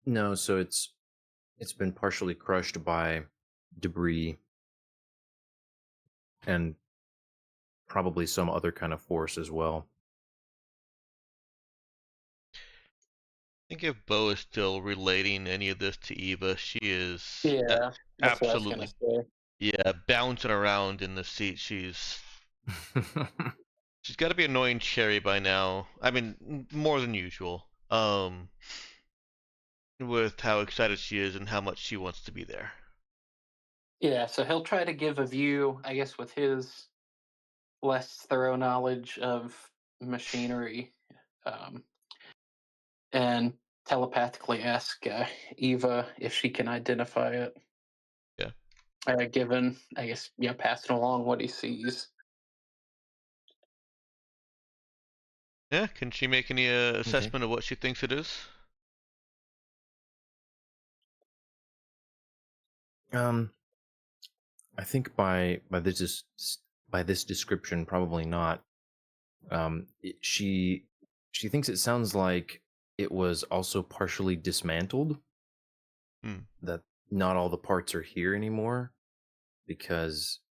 No, so it's been partially crushed by debris and probably some other kind of force as well. I think if Beau is still relating any of this to Eva, she is yeah, that's what I was absolutely gonna say. bouncing around in the seat. She's got to be annoying Cherry by now. I mean, more than usual. With how excited she is and how much she wants to be there. Yeah, so he'll try to give a view, I guess, with his less thorough knowledge of machinery, and telepathically ask Eva if she can identify it. Yeah. Given, I guess, passing along what he sees. Yeah, can she make any assessment of what she thinks it is? I think by this description, probably not. She thinks it sounds like it was also partially dismantled. That not all the parts are here anymore, because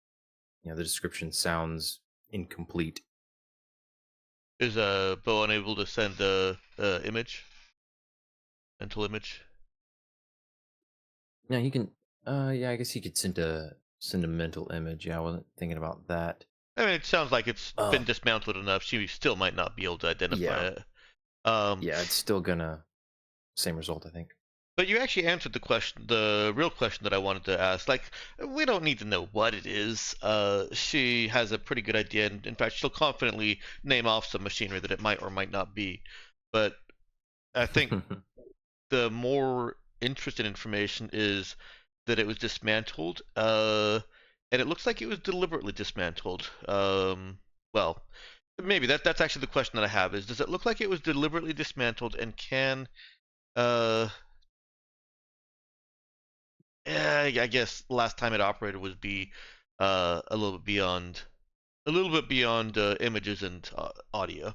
the description sounds incomplete. Is Beau unable to send a image? Mental image? Yeah, he can. Yeah, I guess he could send a mental image. Yeah, I wasn't thinking about that. I mean, it sounds like it's been dismantled enough. She still might not be able to identify it. Yeah, it's still gonna same result, I think. But you actually answered the real question that I wanted to ask. Like, we don't need to know what it is. She has a pretty good idea, and in fact, she'll confidently name off some machinery that it might or might not be. But I think the more interesting information is that it was dismantled, and it looks like it was deliberately dismantled. Well, maybe that's actually the question that I have: is does it look like it was deliberately dismantled, and can I guess last time it operated would be a little bit beyond images and audio.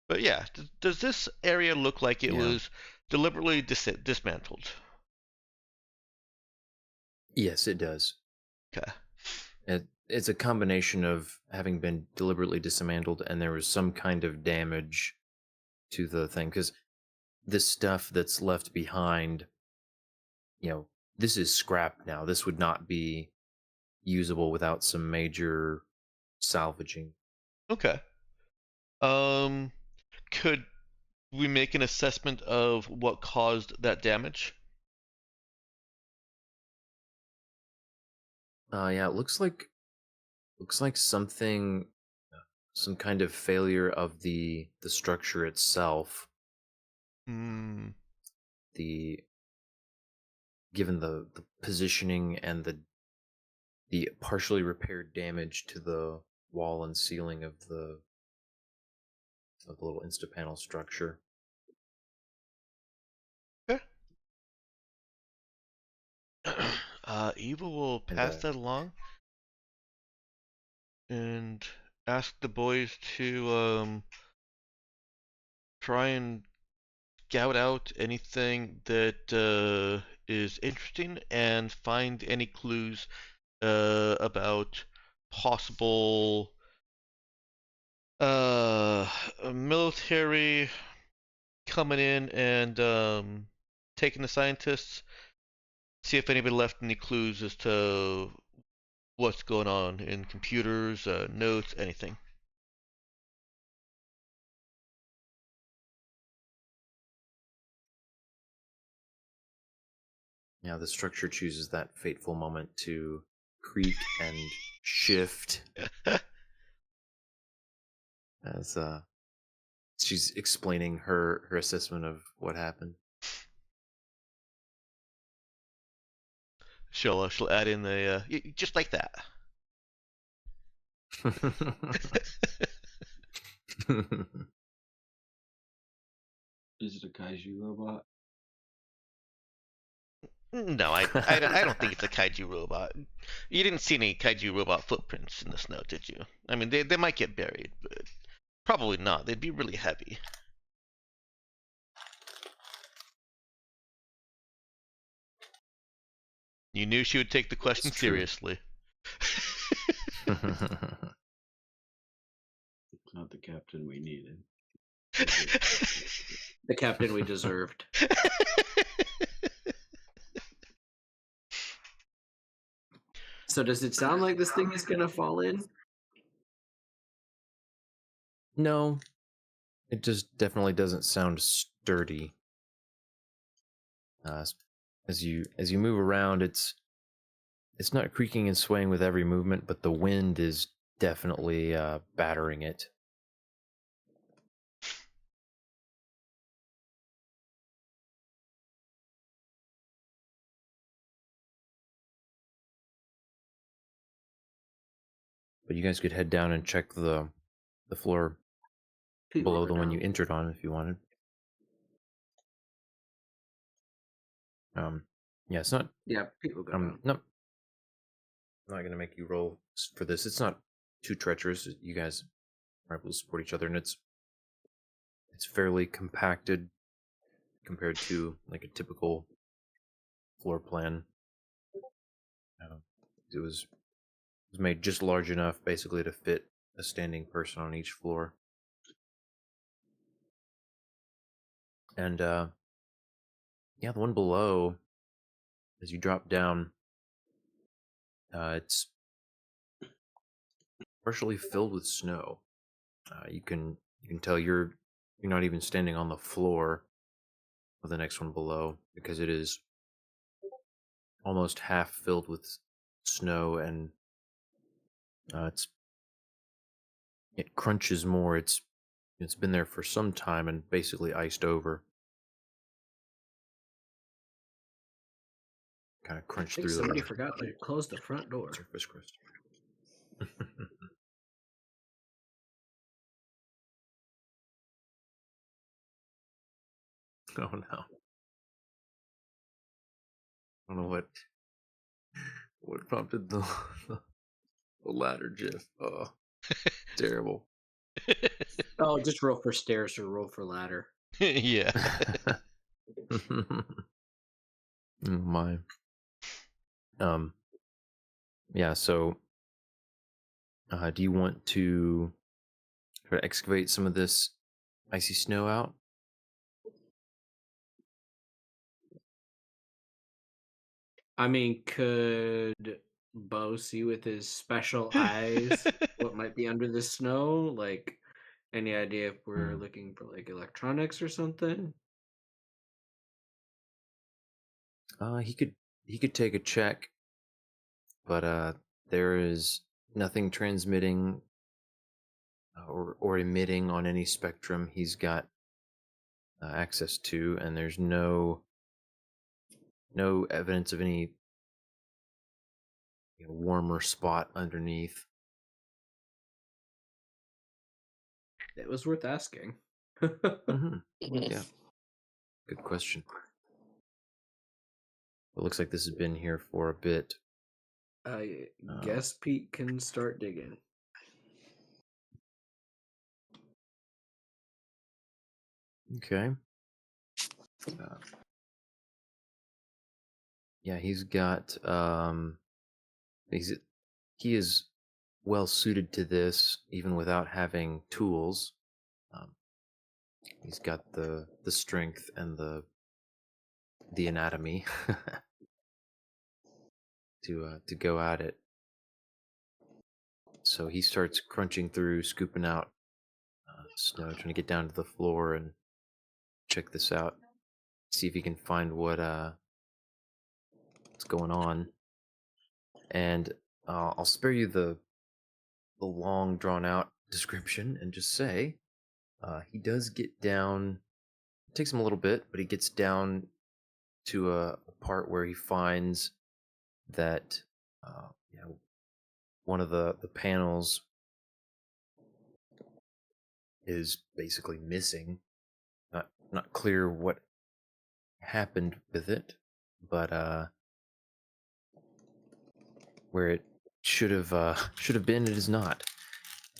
But yeah, does this area look like it was deliberately dismantled? Yes, it does. Okay. It's a combination of having been deliberately dismantled, and there was some kind of damage to the thing, because this stuff that's left behind, this is scrap now. This would not be usable without some major salvaging. Okay. Could we make an assessment of what caused that damage? Yeah, it looks like something, some kind of failure of the structure itself. The given the positioning and the partially repaired damage to the wall and ceiling of the little Instapanel structure. Okay. Eva will pass that along and ask the boys to try and scout out anything that is interesting and find any clues about possible Military coming in and taking the scientists. See if anybody left any clues as to what's going on in computers, notes, anything. Yeah, the structure chooses that fateful moment to creak and shift as she's explaining her assessment of what happened. She'll add in the just like that. Is it a kaiju robot? No, I don't think it's a kaiju robot. You didn't see any kaiju robot footprints in the snow, did you? I mean, they might get buried, but probably not. They'd be really heavy. You knew she would take the question seriously. It's not the captain we needed. The captain we deserved. So does it sound like this thing is gonna fall in? No, it just definitely doesn't sound sturdy. As you move around, it's not creaking and swaying with every movement, but the wind is definitely battering it. But you guys could head down and check the floor below the one you entered on if you wanted. Yeah, it's not. Yeah, people go down. No, I'm not gonna make you roll for this. It's not too treacherous. You guys are able to support each other, and it's fairly compacted compared to like a typical floor plan. It was made just large enough, basically, to fit a standing person on each floor. And yeah, the one below, as you drop down, it's partially filled with snow. You can tell you're not even standing on the floor of the next one below, because it is almost half filled with snow, and it crunches more. It's been there for some time and basically iced over. Kind of crunched through. Somebody forgot to close the front door. Surface crust. Oh no! I don't know what prompted the ladder gif. Oh, terrible. Oh, just roll for stairs or roll for ladder. Yeah. Oh my. Yeah, so do you want to try to excavate some of this icy snow out? I mean, could Beau see with his special eyes what might be under the snow? Like, any idea if we're looking for like electronics or something? He could take a check, but there is nothing transmitting or emitting on any spectrum he's got access to, and there's no evidence of any warmer spot underneath. It was worth asking. Yeah, good question. It looks like this has been here for a bit. I guess Pete can start digging. Okay. Yeah, he's got he is well suited to this, even without having tools. He's got the strength and the anatomy to go at it. So he starts crunching through, scooping out snow, trying to get down to the floor and check this out. See if he can find what's going on. And I'll spare you the long, drawn out description and just say he does get down. It takes him a little bit, but he gets down to a part where he finds that one of the panels is basically missing. Not clear what happened with it, but where it should have been, it is not.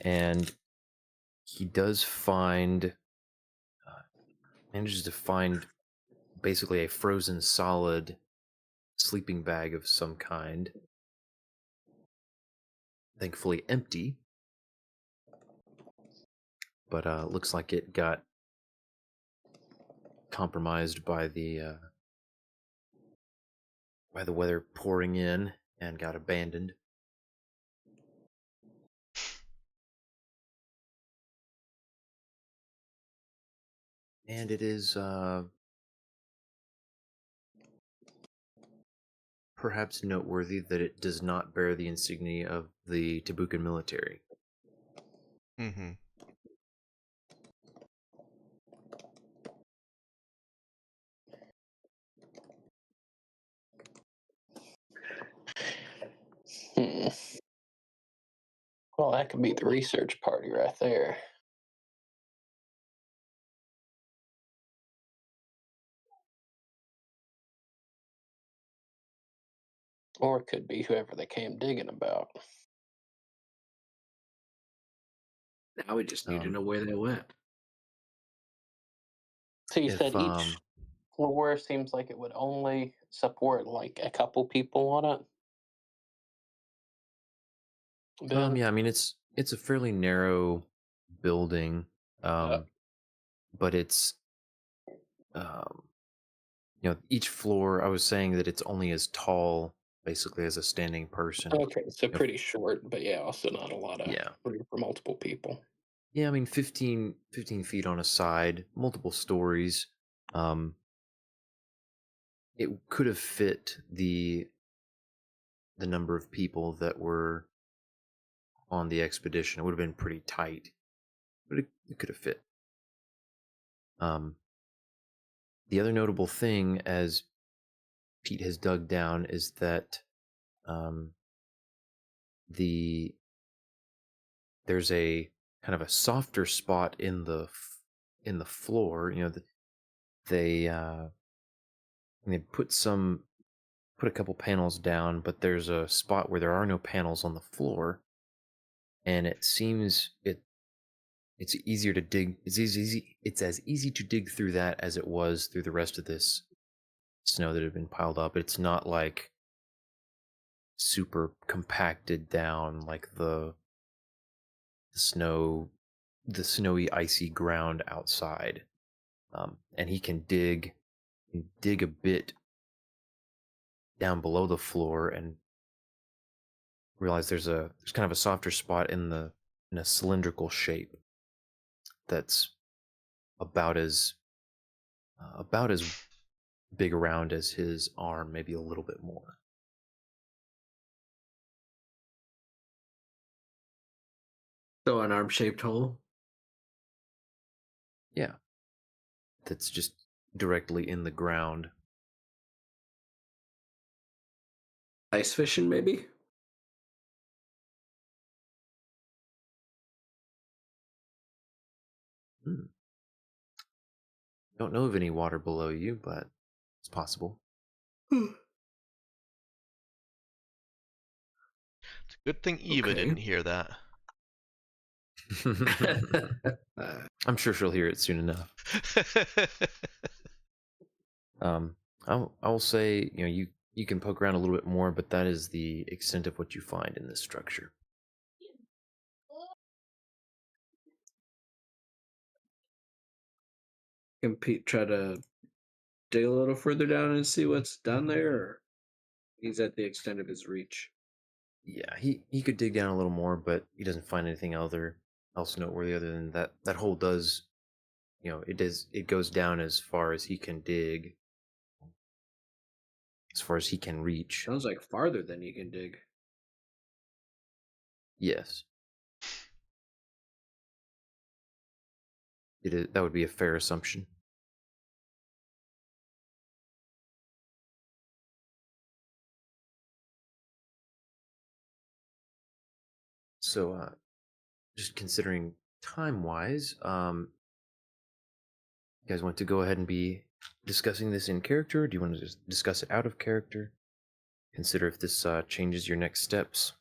And he does find manages to find basically a frozen solid sleeping bag of some kind, thankfully empty, but looks like it got compromised by the weather pouring in and got abandoned. And it is perhaps noteworthy that it does not bear the insignia of the Tabukan military. Mm-hmm. Well, that could be the research party right there. Or it could be whoever they came digging about. Now we just need to know where they went. So you said each floor seems like it would only support like a couple people on it? Yeah, I mean it's a fairly narrow building, but it's each floor. I was saying that it's only as tall, basically, as a standing person. Okay, so pretty short, but yeah, also not a lot of room for multiple people. Yeah, I mean 15 feet on a side, multiple stories. It could have fit the number of people that were on the expedition. It would have been pretty tight, but it could have fit. The other notable thing, as Pete has dug down, is that there's a kind of a softer spot in the floor. They put a couple panels down, but there's a spot where there are no panels on the floor, and it seems it's easier to dig. It's as easy to dig through that as it was through the rest of this snow that had been piled up. It's not like super compacted down like the snowy, icy ground outside. And he can dig a bit down below the floor and realize there's kind of a softer spot in a cylindrical shape that's about as big around as his arm, maybe a little bit more. So an arm-shaped hole? Yeah. That's just directly in the ground. Ice fishing, maybe? Don't know of any water below you, but it's possible. It's a good thing Eva didn't hear that. I'm sure she'll hear it soon enough. I will say, you can poke around a little bit more, but that is the extent of what you find in this structure. Can Pete try to dig a little further down and see what's down there, or he's at the extent of his reach? Yeah, he could dig down a little more, but he doesn't find anything else noteworthy other than that hole does, it goes down as far as he can dig, as far as he can reach. Sounds like farther than you can dig. Yes. That would be a fair assumption. So, just considering time-wise, you guys want to go ahead and be discussing this in character? Or do you want to just discuss it out of character? Consider if this changes your next steps.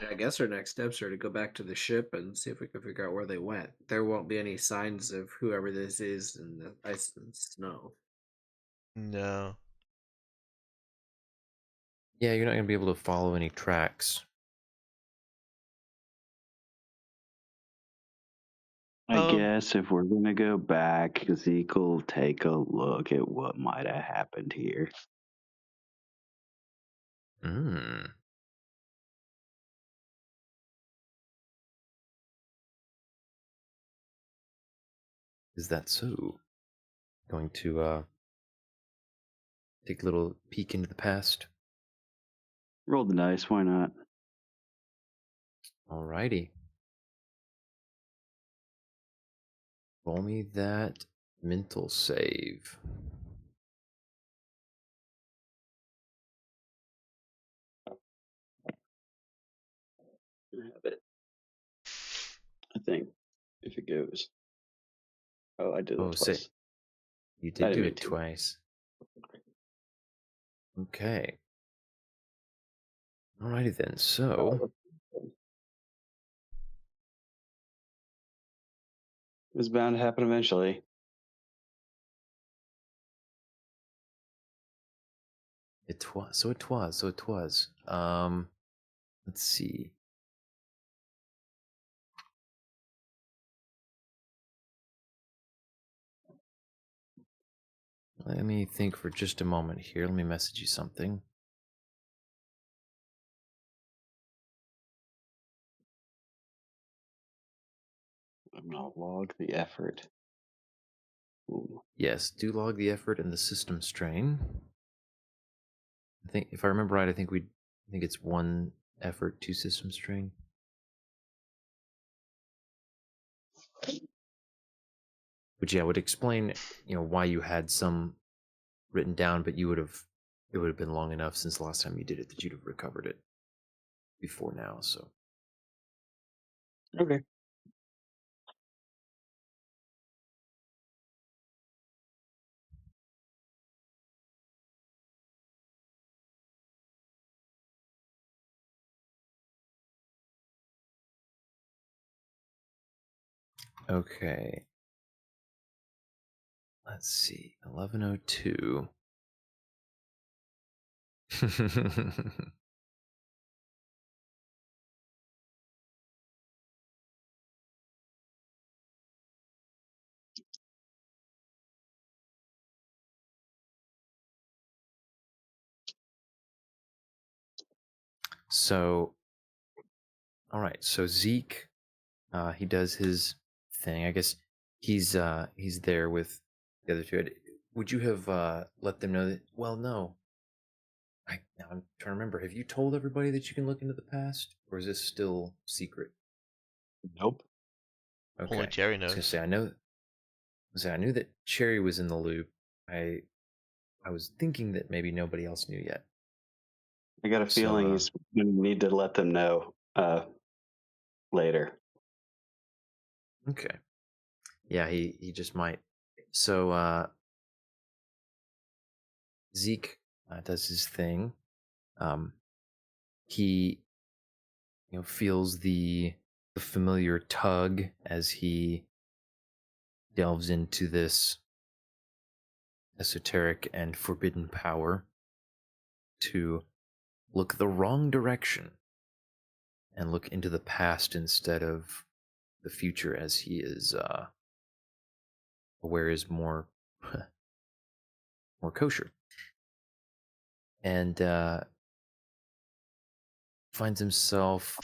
I guess our next steps are to go back to the ship and see if we can figure out where they went. There won't be any signs of whoever this is in the ice and snow. No. Yeah, you're not going to be able to follow any tracks. I guess if we're gonna go back, Zeke will take a look at what might have happened here. Hmm. Is that so? Going to take a little peek into the past? Roll the dice, why not? Alrighty. Roll me that mental save. I have it. I think if it goes. Oh, I did it twice. You did do it twice. Okay. Alrighty then, so It was bound to happen eventually. it was. Let's see. Let me think for just a moment here. Let me message you something. I'm gonna log the effort. Ooh. Yes, do log the effort and the system strain. I think, if I remember right, I think it's 1 effort, 2 system strain. Which, yeah, would explain, why you had some written down, but it would have been long enough since the last time you did it that you'd have recovered it before now, so. Okay. Okay. Let's see. 11:02. So, all right. So Zeke, he does his thing. I guess he's there with the other two. Would you have let them know that? Well, no. Now I'm trying to remember. Have you told everybody that you can look into the past, or is this still secret? Nope. Okay. Only Cherry I was knows. gonna say I knew that Cherry was in the loop. I was thinking that maybe nobody else knew yet. I got a feeling he's gonna need to let them know later. Okay. Yeah, he just might. So Zeke does his thing. He feels the familiar tug as he delves into this esoteric and forbidden power to look the wrong direction and look into the past instead of the future, as he is aware is more more kosher. And finds himself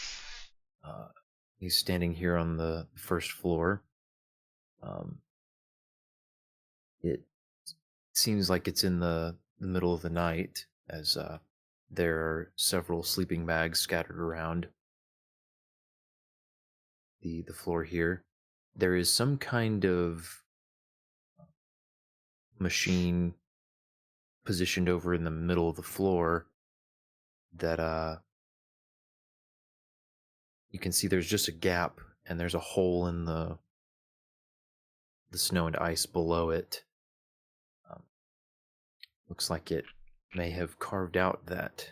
he's standing here on the first floor. It seems like it's in the middle of the night, as there are several sleeping bags scattered around the floor here. There is some kind of machine positioned over in the middle of the floor that you can see there's just a gap, and there's a hole in the snow and ice below it. Looks like it may have carved out that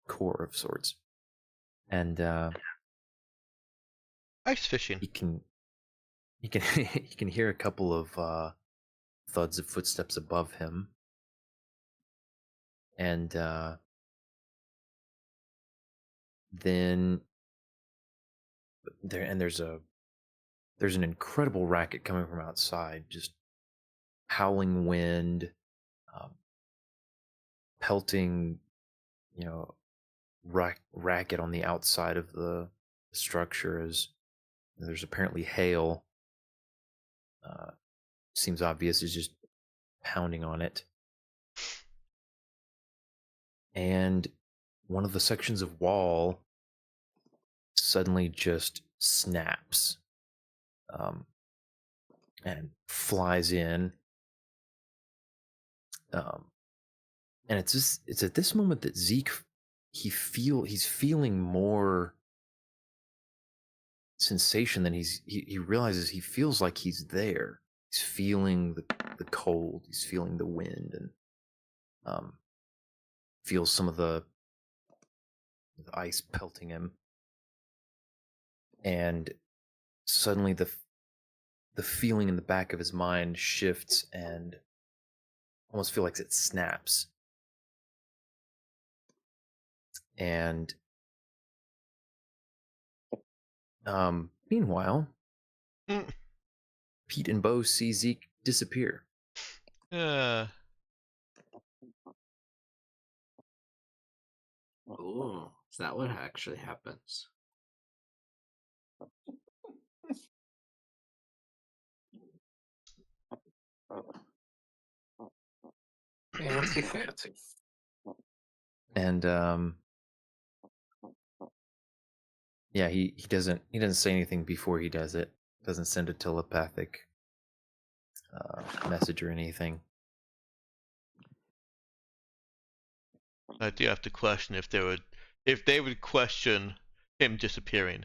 core of sorts. And ice fishing. You can you can hear a couple of thuds of footsteps above him, and then there's an incredible racket coming from outside, just howling wind, pelting, racket on the outside of the structure, as there's apparently hail. Seems obvious, is just pounding on it. And one of the sections of wall suddenly just snaps and flies in. And it's at this moment that Zeke, he's feeling more sensation than he realizes. He feels like he's there. He's feeling the cold. He's feeling the wind, and feels some of the ice pelting him. And suddenly the feeling in the back of his mind shifts and almost feel like it snaps. And meanwhile, Pete and Beau see Zeke disappear. Yeah. Oh, is that what actually happens? Fancy. And yeah, he doesn't say anything before he does it. Doesn't send a telepathic message or anything. I do have to question if they would question him disappearing.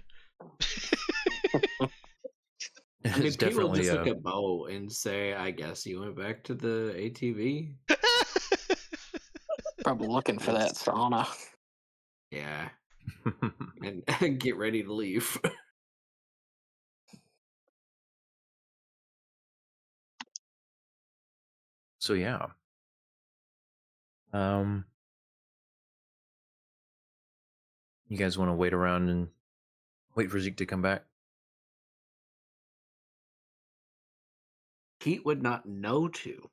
I mean, people just look at Beau and say, "I guess he went back to the ATV." Probably looking for that sauna. Yeah. And get ready to leave. So yeah. You guys want to wait around and wait for Zeke to come back? Pete would not know to.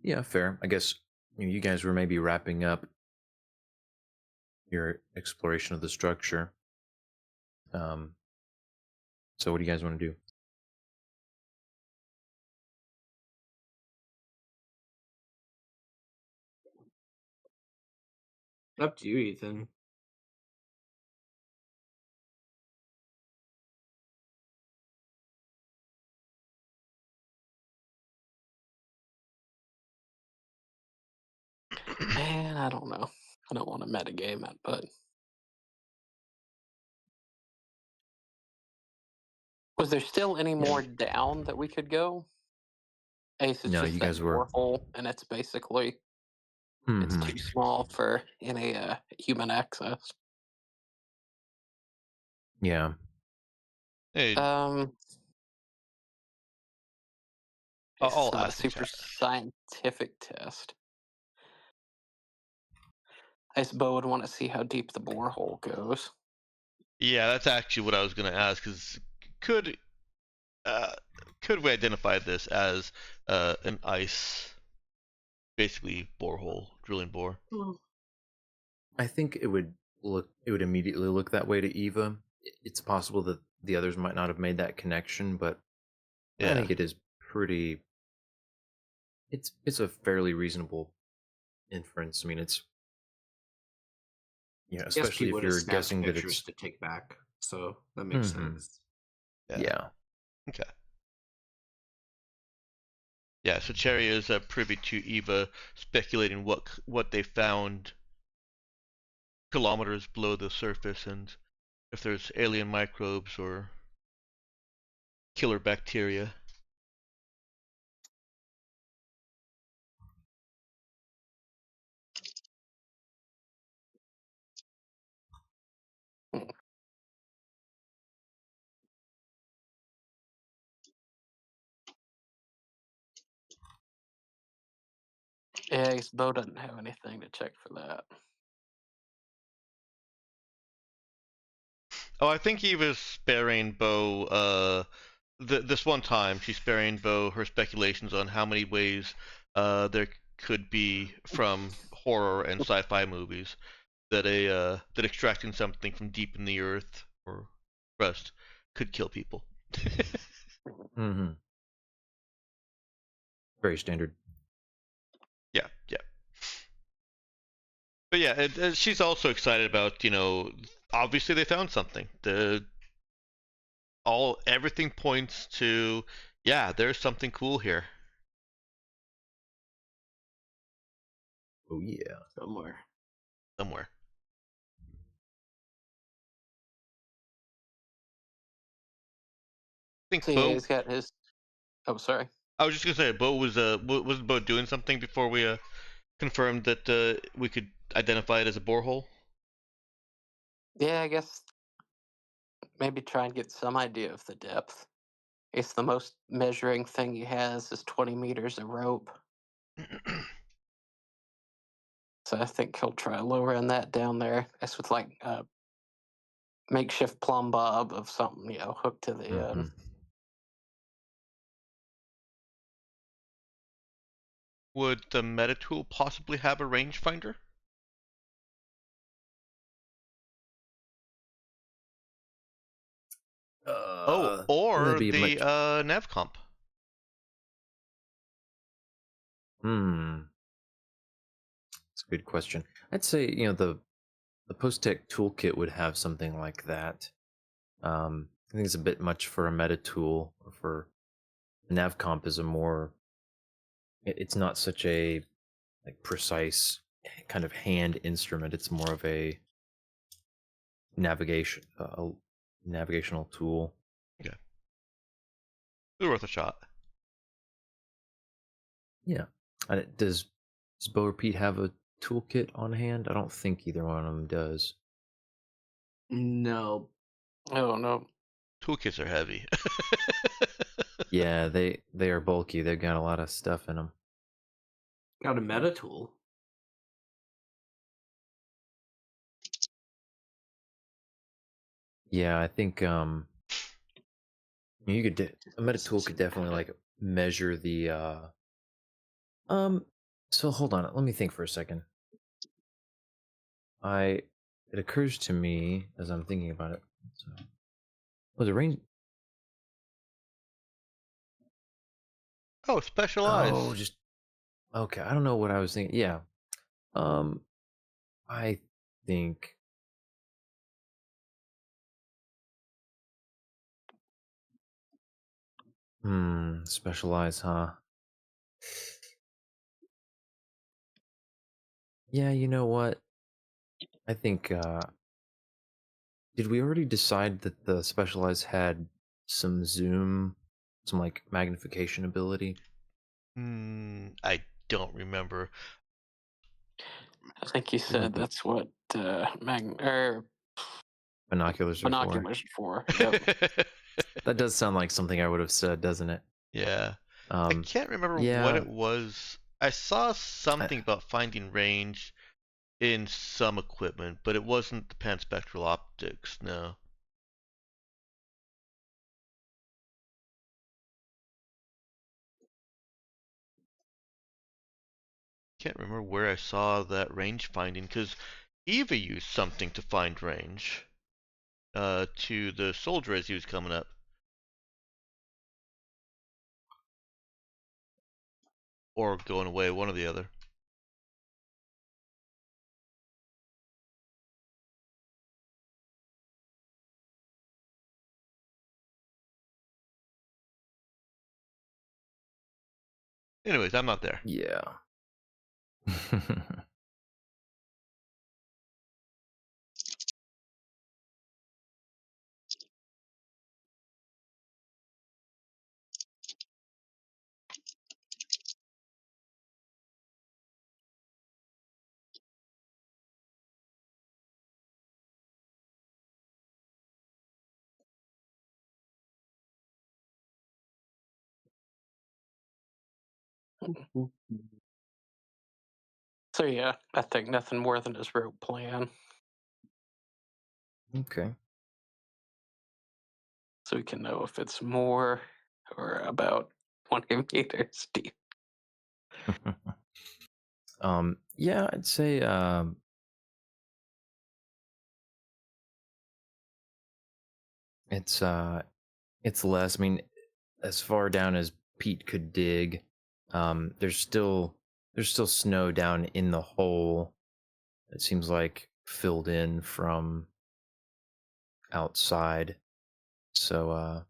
Yeah, fair. I guess you guys were maybe wrapping up your exploration of the structure. So what do you guys want to do? Up to you, Ethan. Man, I don't know. I don't want to metagame it, but was there still any more down that we could go? Ace is No, just you that guys were. hole, and it's basically it's too small for any human access. Yeah. Hey, It's I'll not a ask the super chat. scientific test. I guess Beau would want to see how deep the borehole goes. Yeah, that's actually what I was gonna ask. Is could could we identify this as an ice, basically borehole, drilling bore? I think it would immediately look that way to Eva. It's possible that the others might not have made that connection, but I think it is pretty. It's a fairly reasonable inference. I mean, it's especially if you're guessing that it's to take back, so that makes sense. Yeah. Okay. Yeah, so Cherry is privy to Eva speculating what they found kilometers below the surface, and if there's alien microbes or killer bacteria. Yeah, I guess Beau doesn't have anything to check for that. Oh, I think Eva's sparing Beau. This one time, she's sparing Beau her speculations on how many ways there could be from horror and sci-fi movies that that extracting something from deep in the earth or crust could kill people. Mm-hmm. Very standard. Yeah. But yeah, she's also excited about, obviously they found something. Everything points to, yeah, there's something cool here. Oh yeah, Somewhere. I think So Beau. yeah, he's got his. Oh, sorry. I was just gonna say, Beau was Beau doing something before we confirmed that we could identify it as a borehole? Yeah, I guess maybe try and get some idea of the depth. It's the most measuring thing he has is 20 meters of rope. So I think he'll try lowering that down there. That's with like a makeshift plumb bob of something, hooked to the end. Would the meta tool possibly have a rangefinder? Or that'd be the much... nav comp. That's a good question. I'd say the post-tech toolkit would have something like that. I think it's a bit much for a meta tool. Or for navcomp is a more. It's not such a precise kind of hand instrument. It's more of a navigational tool. Yeah, it was worth a shot. Yeah. Does Beau or Pete have a toolkit on hand? I don't think either one of them does. No. Oh no. Toolkits are heavy. Yeah, they are bulky. They've got a lot of stuff in them. Got a meta tool. Yeah, I think you could a meta tool could definitely measure the so hold on, let me think for a second. It occurs to me as I'm thinking about it. So, was it range? Oh, specialized. Oh, just okay. I don't know what I was thinking. Yeah. I think specialized, huh? Yeah, you know what? I think did we already decide that the specialized had some zoom, some magnification ability? I don't remember. I think you said that's what binoculars are for. Yep. That does sound like something I would have said, doesn't it? Yeah. I can't remember what it was. I saw something about finding range in some equipment, but it wasn't the panspectral optics, no. Can't remember where I saw that range finding, because Eva used something to find range to the soldier as he was coming up. Or going away, one or the other. Anyways, I'm not there. Yeah. So yeah, I think nothing more than his route plan. Okay. So we can know if it's more or about 20 meters deep. Yeah, I'd say it's less. I mean, as far down as Pete could dig, there's still snow down in the hole. It seems like filled in from outside. So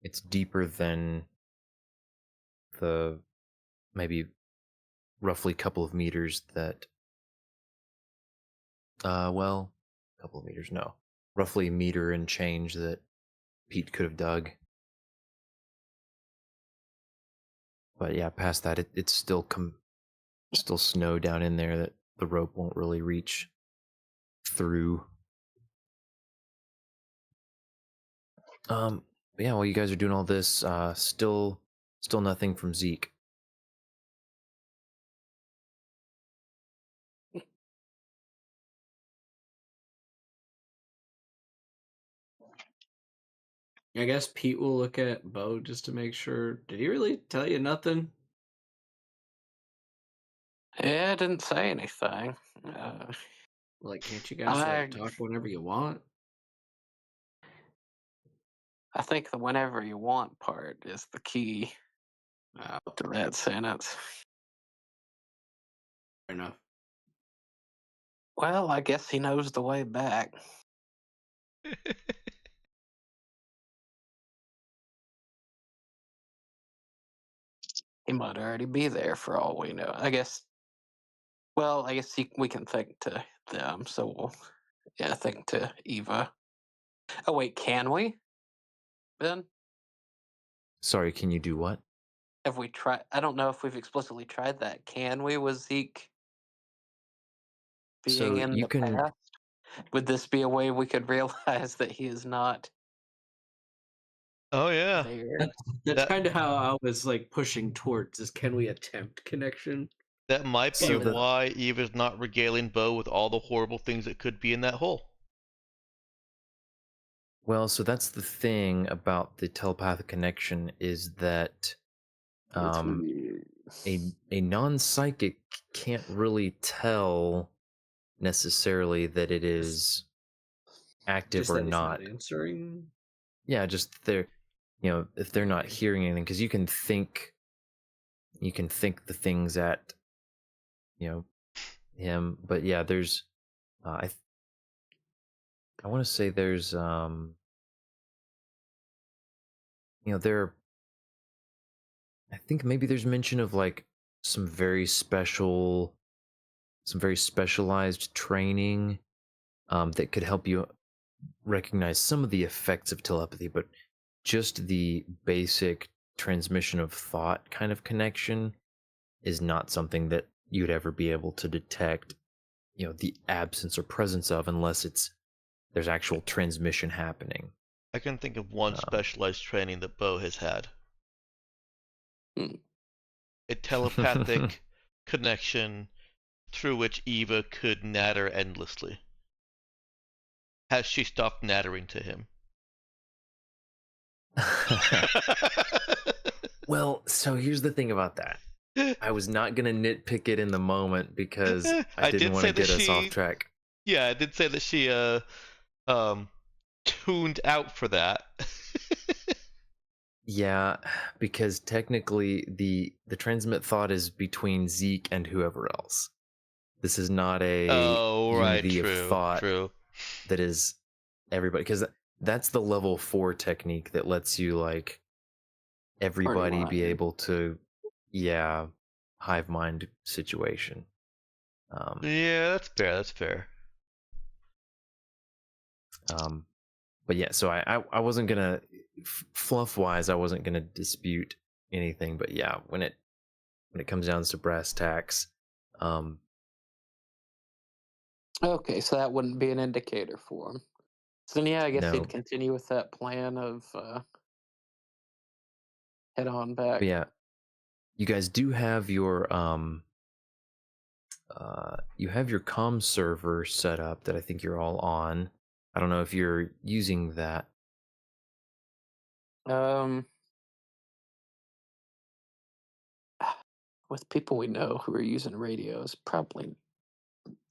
it's deeper than the maybe roughly couple of meters that well, a couple of meters, no. Roughly a meter and change that Pete could have dug. But yeah, past that, it's still snow down in there that the rope won't really reach through. Yeah, while you guys are doing all this, still nothing from Zeke. I guess Pete will look at Beau just to make sure. Did he really tell you nothing? Yeah, I didn't say anything. Like, can't you guys like talk whenever you want? I think the whenever you want part is the key to that sentence. Fair enough. Well, I guess he knows the way back. He might already be there for all we know. I guess. Well, I guess we can think to them. So we'll think to Eva. Oh wait, can we? Ben? Sorry, can you do what? Have we tried? I don't know if we've explicitly tried that. Can we with Zeke being So in you the can past? Would this be a way we could realize that he is not Oh yeah. there? That's That- kind of how I was like pushing towards. Is can we attempt connection? That might be So why Eva's not regaling Beau with all the horrible things that could be in that hole. Well, so that's the thing about the telepathic connection is that a non-psychic can't really tell necessarily that it is active Just or that it's not. answering. Yeah, just they're, if they're not hearing anything, because you can think the things at, him, but yeah, there's, I want to say there's, there. I think maybe there's mention of like some very specialized training that could help you recognize some of the effects of telepathy, but just the basic transmission of thought kind of connection is not something that you'd ever be able to detect, the absence or presence of unless there's actual transmission happening. I can think of one specialized training that Beau has had. A telepathic connection through which Eva could natter endlessly. Has she stopped nattering to him? Well, so here's the thing about that. I was not gonna nitpick it in the moment because I didn't want to get us off track. Yeah, I did say that she tuned out for that. Yeah, because technically the transmit thought is between Zeke and whoever else. This is not a unity of thought that is everybody, because that's the level 4 technique that lets you like everybody be able to, hive mind situation. Yeah, that's fair. That's fair. But yeah, so I wasn't gonna fluff wise, I wasn't gonna dispute anything. But yeah, when it comes down to brass tacks, okay, so that wouldn't be an indicator for him. So then, yeah, I guess no. he'd continue with that plan of head on back. But yeah, you guys do have your you have your comm server set up that I think you're all on. I don't know if you're using that. With people we know who are using radios, probably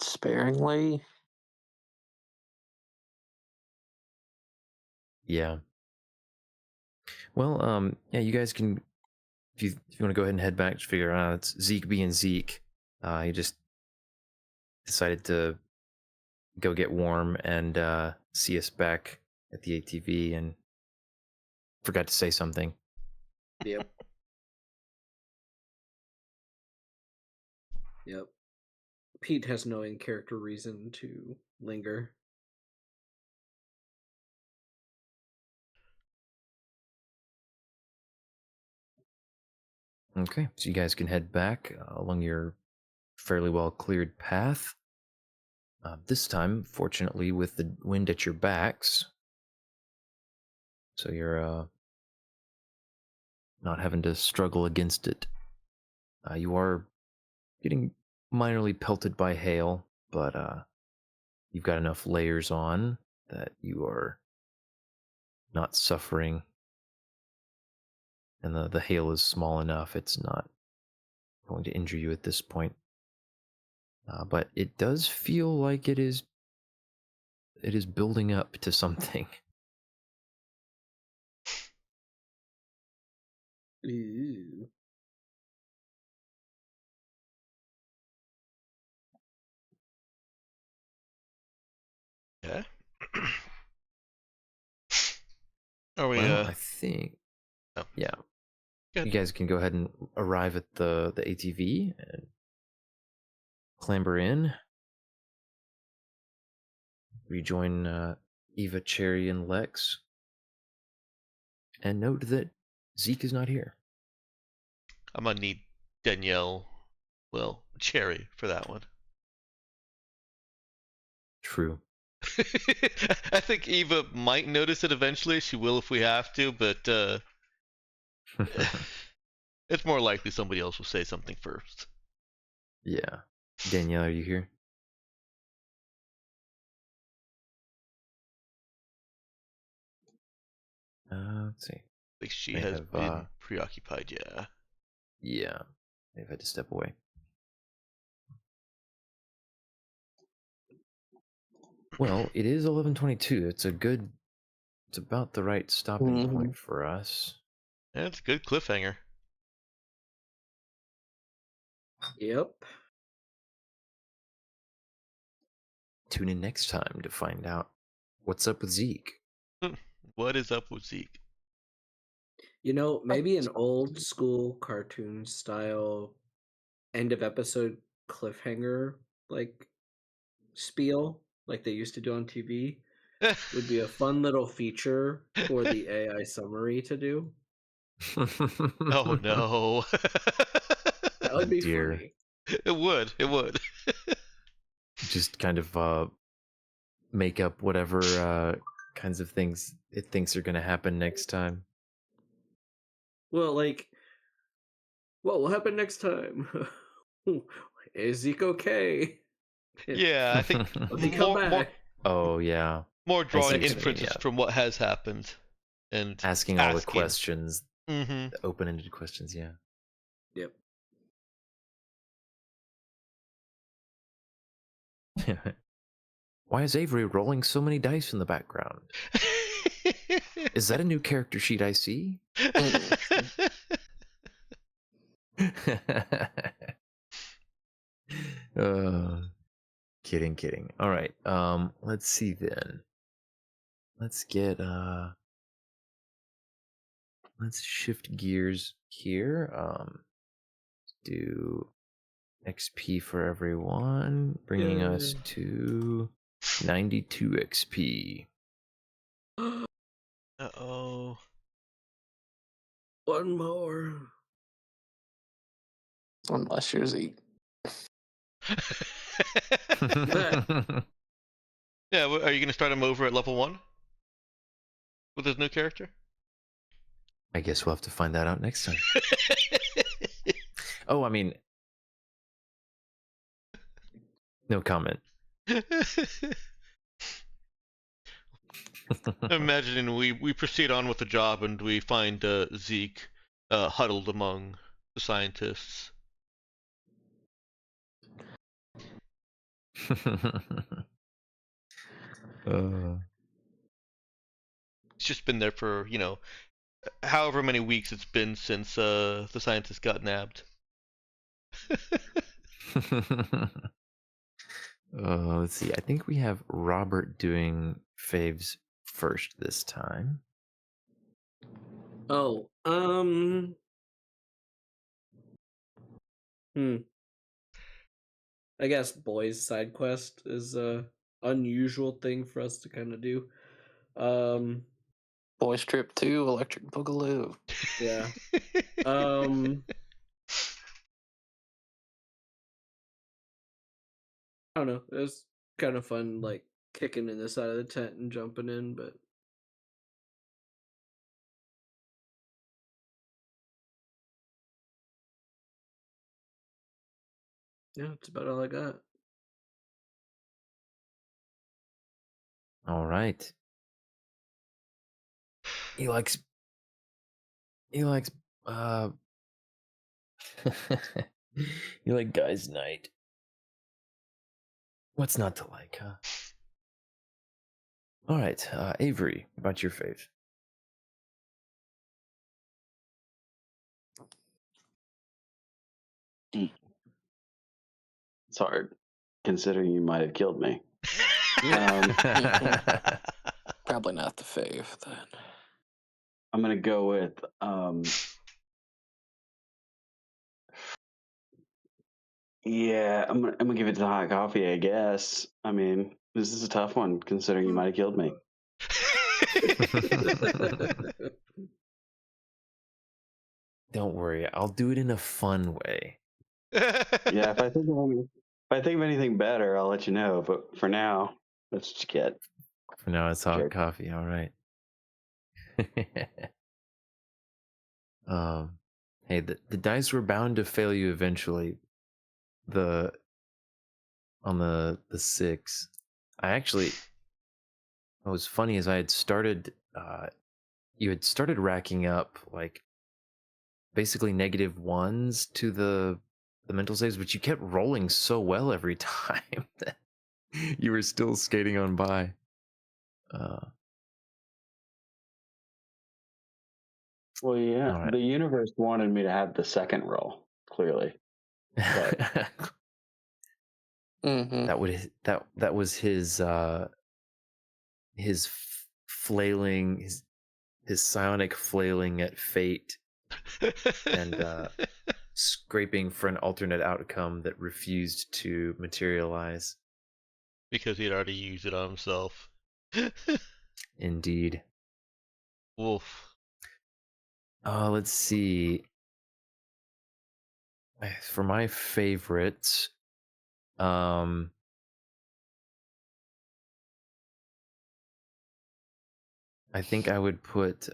sparingly. Yeah. Well, yeah, you guys can, if you want to go ahead and head back, just figure out it's Zeke being Zeke. He just decided to go get warm and see us back at the ATV and forgot to say something. Yep. Yep. Pete has no in-character reason to linger. Okay, so you guys can head back along your fairly well cleared path. This time, fortunately, with the wind at your backs, so you're not having to struggle against it. You are getting minorly pelted by hail, but you've got enough layers on that you are not suffering. And the hail is small enough, it's not going to injure you at this point. But it does feel like it is building up to something. Ooh. Yeah. Are we? Well, I think. Oh. Yeah. Good. You guys can go ahead and arrive at the ATV and clamber in. Rejoin Eva, Cherry, and Lex. And note that Zeke is not here. I'm gonna need Danielle, well, Cherry for that one. True. I think Eva might notice it eventually. She will if we have to, but it's more likely somebody else will say something first. Yeah. Danielle, are you here? Let's see. I think she has been preoccupied, yeah. Yeah. They've had to step away. Well, it is 11:22. It's about the right stopping point for us. Yeah, it's a good cliffhanger. Yep. Tune in next time to find out what's up with Zeke. What is up with Zeke? You know, maybe an old school cartoon style end of episode cliffhanger like spiel like they used to do on TV would be a fun little feature for the AI summary to do. Oh no. That would be funny. It would. Just kind of make up whatever kinds of things it thinks are going to happen next time. Well, like, what will happen next time? is Zeke okay? Yeah, I think Let me come back. Oh yeah, more I see drawing what you mean, inferences yeah. from what has happened and Asking all the questions, Mm-hmm. the open-ended questions. Yeah. Yep. Why is Avery rolling so many dice in the background? Is that a new character sheet I see? Kidding. All right. Let's see then. Let's get let's shift gears here. Do XP for everyone, bringing us to 92 XP. Uh-oh. One more. Unless you're Zeke. Yeah, are you going to start him over at level 1 with his new character? I guess we'll have to find that out next time. Oh, I mean, no comment. Imagining we proceed on with the job and we find Zeke huddled among the scientists. He's just been there for, however many weeks it's been since the scientist got nabbed. Let's see. I think we have Robert doing faves first this time. Oh, I guess boys side quest is a unusual thing for us to kind of do. Boys Trip 2, Electric Boogaloo. Yeah. I don't know. It was kind of fun, like kicking in the side of the tent and jumping in, but yeah, that's about all I got. All right. He likes you like guys' night. What's not to like, huh? All right, Avery, about your fave. It's hard, considering you might have killed me. Probably not the fave then. I'm gonna go with yeah, I'm gonna give it to hot coffee, I guess. I mean, this is a tough one considering you might have killed me. Don't worry, I'll do it in a fun way. Yeah, if I think of anything better, I'll let you know. But for now, that's what you get. For now, it's hot Sure. coffee. All right. Hey, the dice were bound to fail you eventually. On the 6, what was funny is I had started. You had started racking up like basically -1s to the mental saves, but you kept rolling so well every time that you were still skating on by. Well, yeah, All right. the universe wanted me to have the second roll, clearly. But That was his flailing, his psionic flailing at fate, and scraping for an alternate outcome that refused to materialize. Because he'd already used it on himself. Indeed. Wolf. Let's see. For my favorites, I think I would put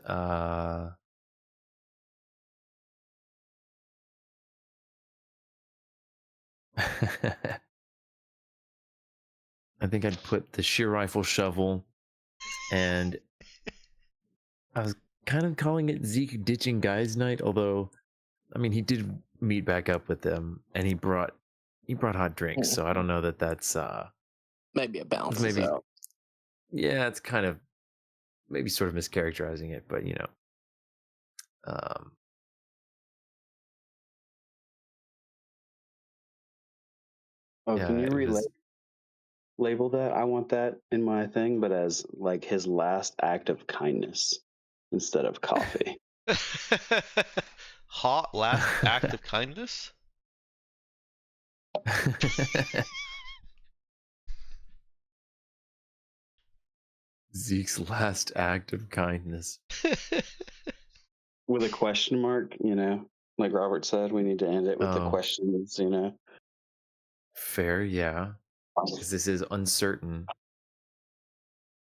I think I'd put the shear rifle shovel, and I was kind of calling it Zeke ditching guys night, although I mean he did meet back up with them and he brought hot drinks, so I don't know that that's Maybe it balances maybe out. yeah, it's kind of maybe sort of mischaracterizing it, but you know. Oh, Yeah, can you it was label that? I want that in my thing, but as like his last act of kindness instead of coffee. Hot last act of kindness? Zeke's last act of kindness. With a question mark, like Robert said, we need to end it with the questions, Fair, yeah. Because this is uncertain.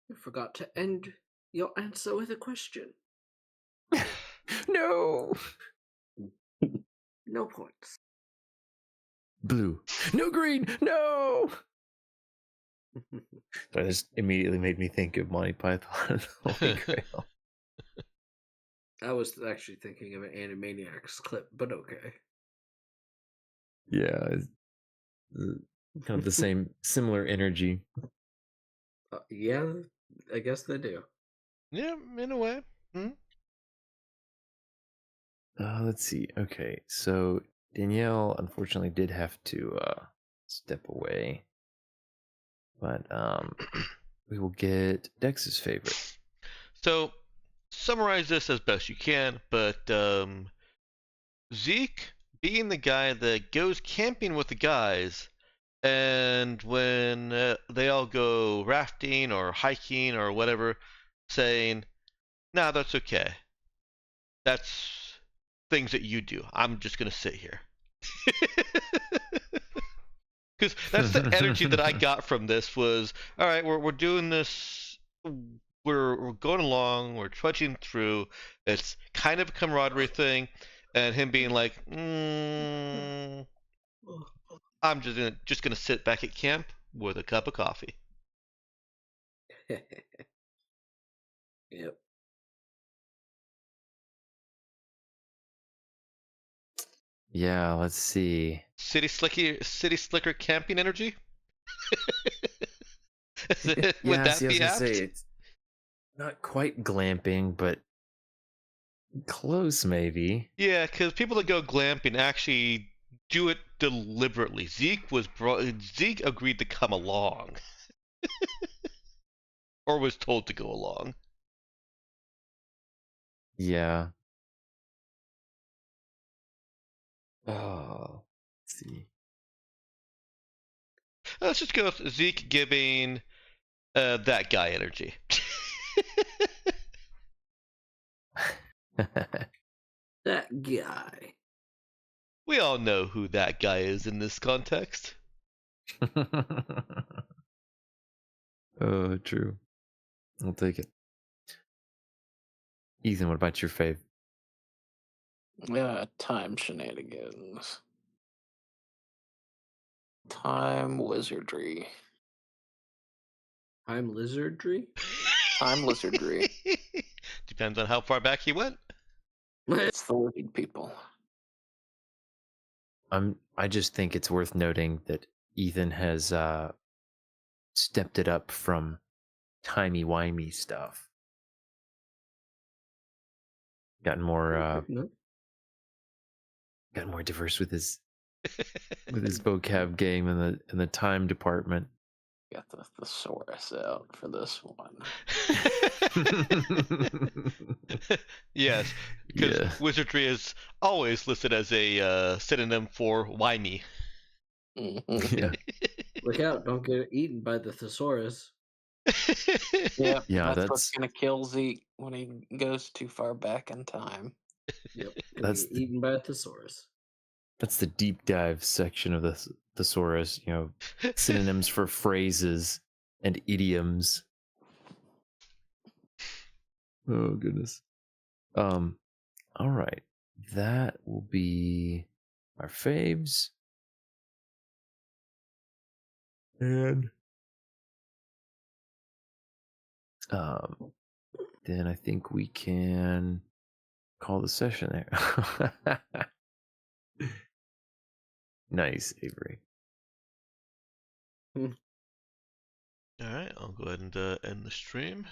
You forgot to end your answer with a question. No! No points. Blue. No green! No! That just immediately made me think of Monty Python and the Holy Grail. I was actually thinking of an Animaniacs clip, but okay. Yeah, it's kind of the same, similar energy. Yeah, I guess they do. Yeah, in a way. Hmm? Let's see. Okay, so Danielle unfortunately did have to step away, but we will get Dex's favorite. So, summarize this as best you can, but Zeke being the guy that goes camping with the guys, and when they all go rafting or hiking or whatever, saying, "Nah, that's okay. That's things that you do. I'm just gonna sit here." Because that's the energy that I got from this was, all right, we're doing this, we're going along, we're trudging through. It's kind of a camaraderie thing, and him being like, I'm just gonna sit back at camp with a cup of coffee. Yep. Yeah, let's see. City slicker camping energy. Would Yeah, that see, I was be gonna apt? say it's not quite glamping, but close maybe. Yeah, because people that go glamping actually do it deliberately. Zeke agreed to come along, or was told to go along. Yeah. Oh, let's see. Let's just go with Zeke giving that guy energy. That guy. We all know who that guy is in this context. Oh, true. I'll take it. Ethan, what about your fave? Time shenanigans. Time wizardry. Time lizardry? Time lizardry. Depends on how far back he went. It's the living people. I just think it's worth noting that Ethan has stepped it up from timey-wimey stuff. Gotten more diverse with his vocab game in the time department. Got the thesaurus out for this one. Yes, because Yeah. wizardry is always listed as a synonym for whiny. Yeah. Look out, don't get eaten by the thesaurus. Yeah, Yeah, that's what's gonna kill Zeke when he goes too far back in time. Yep, That's get eaten by a thesaurus. That's the deep dive section of the thesaurus, synonyms for phrases and idioms. Oh goodness. All right. That will be our faves. And then I think we can call the session there. Nice, Avery. All right, I'll go ahead and end the stream.